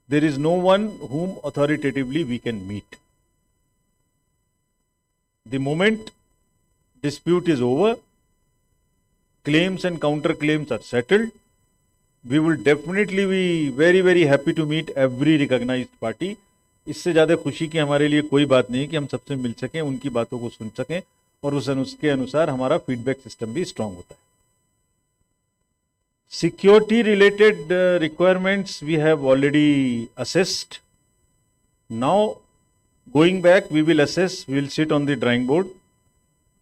there is no one whom authoritatively we can meet. The moment dispute is over, claims and counterclaims are settled, we will definitely be very, very happy to meet every recognized party. इससे ज़्यादा खुशी की हमारे लिए कोई बात नहीं कि हम सबसे मिल सकें, उनकी बातों को सुन सकें और उसके अनुसार हमारा फीडबैक सिस्टम भी स्ट्रांग होता है. Security related requirements we have already assessed. Now going back, we will assess, we will sit on the drawing board.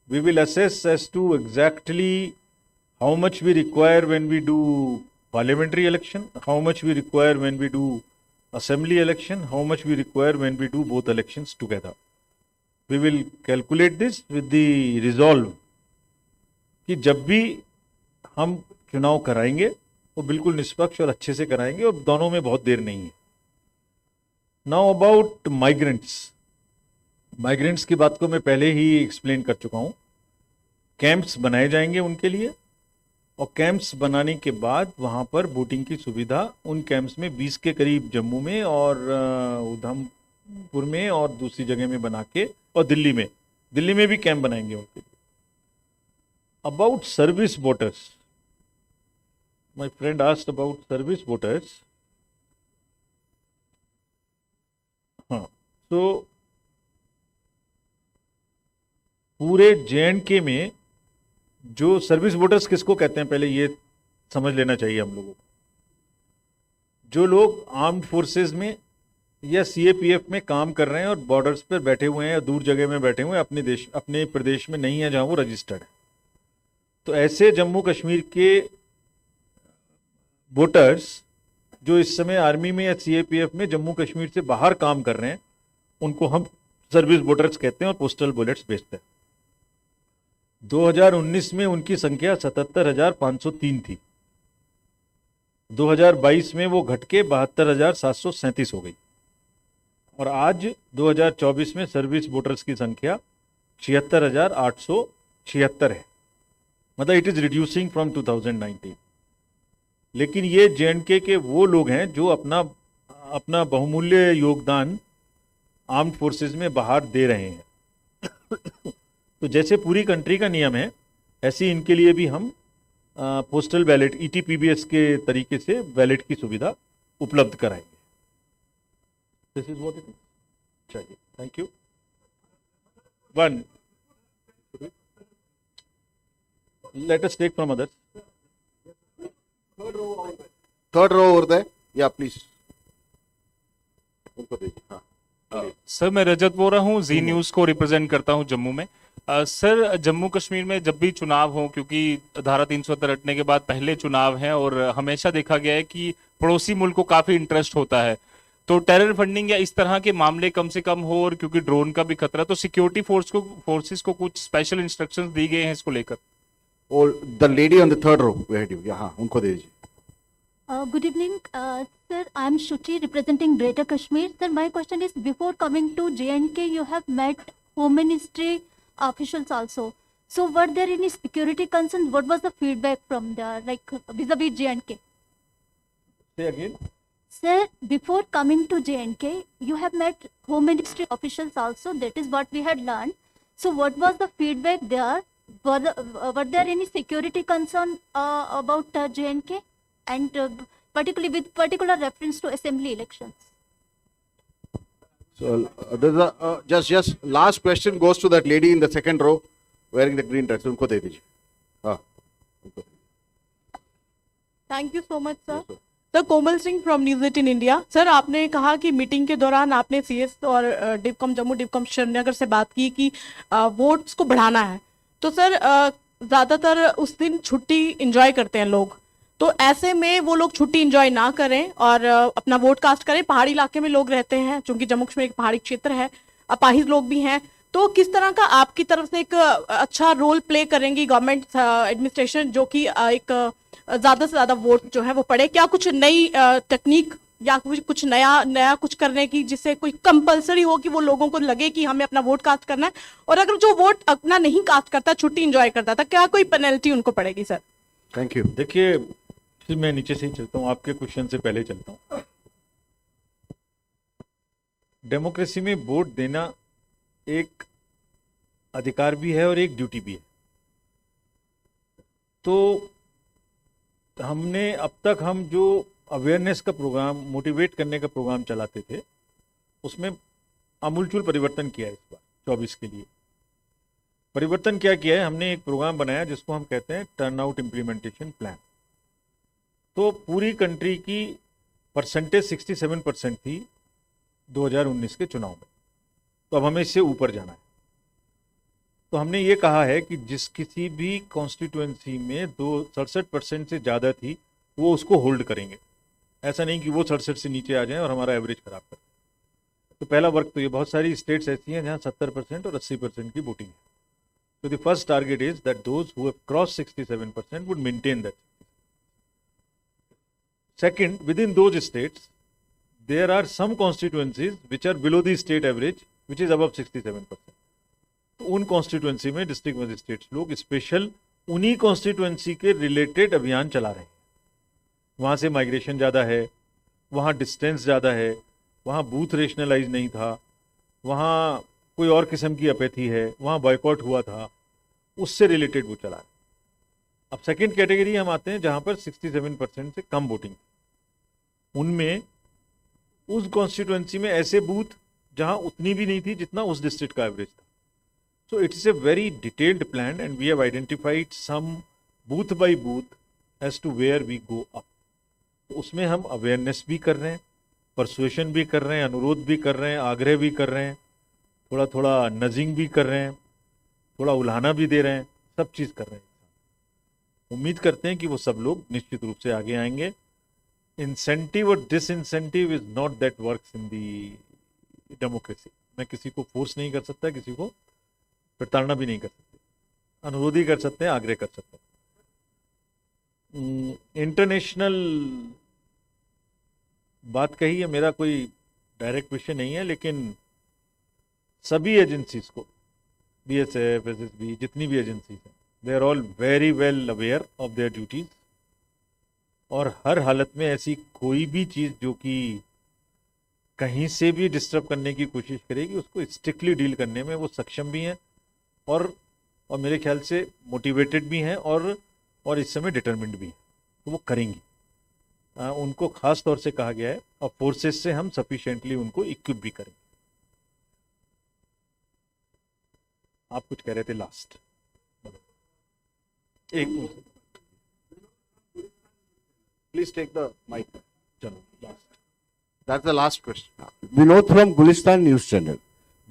We will assess as to exactly how much we require when we do parliamentary election, how much we require when we do assembly election, how much we require when we do both elections together. We will calculate this with the resolve कि जब भी हम चुनाव कराएंगे वो बिल्कुल निष्पक्ष और अच्छे से कराएंगे और दोनों में बहुत देर नहीं है. नाउ अबाउट माइग्रेंट्स की बात को मैं पहले ही एक्सप्लेन कर चुका हूँ. कैंप्स बनाए जाएंगे उनके लिए और कैंप्स बनाने के बाद वहाँ पर वोटिंग की सुविधा उन कैंप्स में 20 के करीब जम्मू में और उधमपुर में और दूसरी जगह में बना के और दिल्ली में भी कैंप बनाएंगे उनके लिए. About service voters, my friend asked about service voters. हाँ, तो पूरे J&K में जो सर्विस वोटर्स किसको कहते हैं पहले ये समझ लेना चाहिए हम लोगों को. जो लोग आर्म्ड फोर्सेस में या CAPF में काम कर रहे हैं और बॉर्डर्स पर बैठे हुए हैं या दूर जगह में बैठे हुए हैं, अपने प्रदेश में नहीं है जहां वो रजिस्टर्ड है, तो ऐसे जम्मू कश्मीर के वोटर्स जो इस समय आर्मी में या CAPF में जम्मू कश्मीर से बाहर काम कर रहे हैं उनको हम सर्विस वोटर्स कहते हैं और पोस्टल बैलेट्स भेजते हैं. 2019 में उनकी संख्या 77,503 थी. 2022 में वो घट के 72,737 हो गई और आज 2024 में सर्विस वोटर्स की संख्या 76,876 है. मतलब इट इज रिड्यूसिंग फ्रॉम 2019. लेकिन ये J&K के वो लोग हैं जो अपना बहुमूल्य योगदान आर्म्ड फोर्सेस में बाहर दे रहे हैं. तो जैसे पूरी कंट्री का नियम है ऐसे इनके लिए भी हम पोस्टल बैलेट ETPBS के तरीके से बैलेट की सुविधा उपलब्ध कराएंगे. This is what it is. चलिए, thank you. One let us take from others. Third row over there. Yeah, please. उनको दीजिए. हाँ. सर, मैं रजत बोरा हूँ, जी न्यूज़ को रिप्रेजेंट करता हूँ जम्मू में. सर, जम्मू कश्मीर में जब भी चुनाव हो, क्योंकि धारा 370 हटने के बाद पहले चुनाव हैं और हमेशा देखा गया है कि पड़ोसी मुल्क को काफ़ी इंटरेस्ट होता है, तो टेरर फंडिंग या इस तरह के मामले कम से कम हो, और क्योंकि ड्रोन का भी खतरा, तो सिक्योरिटी फोर्सेस को कुछ स्पेशल इंस्ट्रक्शंस दी गए हैं इसको लेकर. और the lady on the third row behind you. हाँ, उनको दे दीजिए. Good evening, sir. I'm Shruti representing Greater Kashmir. Sir, my question is, before coming to J&K, you have met Home Ministry officials also. So, were there any security concerns? What was the feedback from there, like vis-a-vis J&K? Say again. Sir, before coming to J&K, you have met Home Ministry officials also. That is what we had learned. So, what was the feedback there? Were there any security concern about J&K? And particularly with particular reference to assembly elections. So just last question goes to that lady in the second row wearing the green dress. उनको दे दीजिए. हाँ. Thank you so much sir. Sir, Komal Singh from news 18 India. Sir, आपने कहा कि meeting के दौरान आपने CS और डिपकॉम जम्मू डिपकॉम श्रीनगर से बात की कि वोट्स को बढ़ाना है. तो सर, ज़्यादातर उस दिन छुट्टी इंजॉय करते हैं लोग, तो ऐसे में वो लोग छुट्टी एंजॉय ना करें और अपना वोट कास्ट करें। पहाड़ी इलाके में लोग रहते हैं, चूंकि जम्मू कश्मीर एक पहाड़ी क्षेत्र है, अपाहिज लोग भी हैं, तो किस तरह का आपकी तरफ से एक अच्छा रोल प्ले करेंगी गवर्नमेंट एडमिनिस्ट्रेशन, जो कि एक ज्यादा से ज्यादा वोट जो है वो पड़े? क्या कुछ नई टेक्निक या कुछ नया कुछ करने की, जिससे कोई कंपलसरी हो कि वो लोगों को लगे कि हमें अपना वोट कास्ट करना है, और अगर जो वोट अपना नहीं कास्ट करता, छुट्टी एंजॉय करता था, क्या कोई पेनल्टी उनको पड़ेगी सर? Thank you. देखिए, फिर मैं नीचे से ही चलता हूँ, आपके क्वेश्चन से पहले चलता हूँ। डेमोक्रेसी में वोट देना एक अधिकार भी है और एक ड्यूटी भी है। तो हमने अब तक हम जो अवेयरनेस का प्रोग्राम, मोटिवेट करने का प्रोग्राम चलाते थे, उसमें आमूलचूल परिवर्तन किया है इस बार 24 के लिए। परिवर्तन क्या किया है, हमने एक प्रोग्राम बनाया जिसको हम कहते हैं टर्न आउट इम्प्लीमेंटेशन प्लान। तो पूरी कंट्री की परसेंटेज 67% थी 2019 के चुनाव में, तो अब हमें इससे ऊपर जाना है। तो हमने ये कहा है कि जिस किसी भी कॉन्स्टिट्यूएंसी में 67% से ज़्यादा थी, वो उसको होल्ड करेंगे। ऐसा नहीं कि वो 67 से नीचे आ जाएं और हमारा एवरेज खराब करें। तो पहला वर्क तो ये, बहुत सारी स्टेट्स ऐसी हैं जहाँ 70% और 80% की वोटिंग है। तो the first target is that those who have cross 67% would maintain that. Second, within those states, there are some constituencies which are below the state average, which is above 67%. तो उन constituency में district magistrates लोग special उन्हीं constituency के related अभियान चला रहे हैं। वहाँ से माइग्रेशन ज़्यादा है, वहाँ डिस्टेंस ज़्यादा है, वहाँ बूथ रेशनलाइज नहीं था, वहाँ कोई और किस्म की अपैथी है, वहाँ बॉयकॉट हुआ था, उससे रिलेटेड वो चला रहे हैं। अब सेकेंड कैटेगरी हम आते हैं जहाँ पर 67% से कम वोटिंग, उनमें उस कॉन्स्टिट्यूएंसी में ऐसे बूथ जहां उतनी भी नहीं थी जितना उस डिस्ट्रिक्ट का एवरेज था। So it is a very detailed plan and we have identified some booth by booth as to where we go up. तो उसमें हम अवेयरनेस भी कर रहे हैं, परसुएशन भी कर रहे हैं, अनुरोध भी कर रहे हैं, आग्रह भी कर रहे हैं, थोड़ा थोड़ा नजिंग भी कर रहे हैं, थोड़ा उल्हाना भी दे रहे हैं, सब चीज़ कर रहे हैं। उम्मीद करते हैं कि वो सब लोग निश्चित रूप से आगे आएंगे। इंसेंटिव और disincentive is not that works in the democracy. मैं किसी को फोर्स नहीं कर सकता, किसी को प्रताड़ना भी नहीं कर सकते, अनुरोध ही कर सकते हैं, आग्रह कर सकते हैं। इंटरनेशनल बात कही है, मेरा कोई डायरेक्ट विषय नहीं है, लेकिन सभी एजेंसीज को, BSF, SSB, जितनी भी एजेंसीज हैं, they are all very well aware of their duties, और हर हालत में ऐसी कोई भी चीज़ जो कि कहीं से भी डिस्टर्ब करने की कोशिश करेगी, उसको स्ट्रिक्टली डील करने में वो सक्षम भी हैं और मेरे ख्याल से मोटिवेटेड भी हैं और इस समय डिटरमिन्ड भी हैं, तो वो करेंगी। उनको खास तौर से कहा गया है और फोर्सेस से हम सफिशिएंटली उनको इक्विप भी करेंगे। आप कुछ कह रहे थे लास्ट, एक Please take the mic. चलो last, That's the last question. Vinod from Gulistan news channel.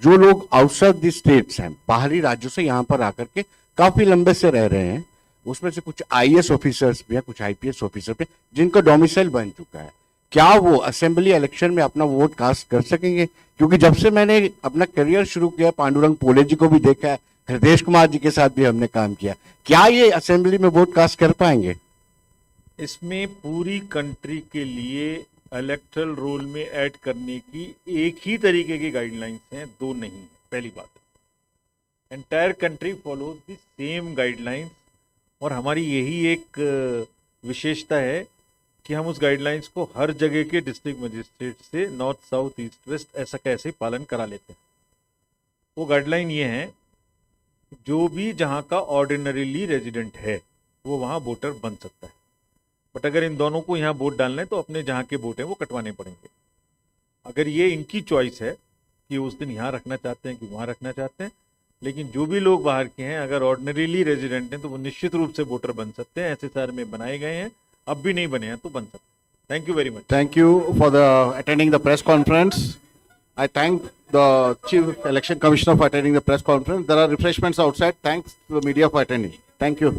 जो लोग आउटसाइड द स्टेट्स हैं, बाहरी राज्यों से यहाँ पर आकर के काफी लंबे से रह रहे हैं, उसमें से कुछ IAS ऑफिसर्स भी हैं, कुछ IPS ऑफिसर भी, जिनका डोमिसाइल बन चुका है, क्या वो असेंबली इलेक्शन में अपना वोट कास्ट कर सकेंगे? क्योंकि जब से मैंने अपना करियर शुरू किया, पांडुरंग पोले जी को भी देखा है, हृदय कुमार जी के साथ भी हमने काम किया, क्या ये असेंबली में वोट कास्ट कर पाएंगे? इसमें पूरी कंट्री के लिए इलेक्टरल रोल में ऐड करने की एक ही तरीके की गाइडलाइंस हैं, दो नहीं है। पहली बात, entire country follows the same guidelines, और हमारी यही एक विशेषता है कि हम उस गाइडलाइंस को हर जगह के डिस्ट्रिक्ट मजिस्ट्रेट से नॉर्थ, साउथ, ईस्ट, वेस्ट ऐसा कैसे पालन करा लेते हैं। वो गाइडलाइन ये है, जो भी जहाँ का ऑर्डिनरीली रेजिडेंट है वो वहाँ वोटर बन सकता है, बट अगर इन दोनों को यहाँ वोट डालना है तो अपने जहाँ के वोट हैं वो कटवाने पड़ेंगे। अगर ये इनकी चॉइस है कि उस दिन यहाँ रखना चाहते हैं कि वहाँ रखना चाहते हैं, लेकिन जो भी लोग बाहर के हैं अगर ऑर्डिनरीली रेजिडेंट हैं तो वो निश्चित रूप से वोटर बन सकते हैं। SSR में बनाए गए हैं, अब भी नहीं बने हैं तो बन सकते हैं। Thank you very much. Thank you for attending the press conference. I thank the Chief Election Commissioner for attending the press conference. There are refreshments outside. Thanks to the media for attending. Thank you.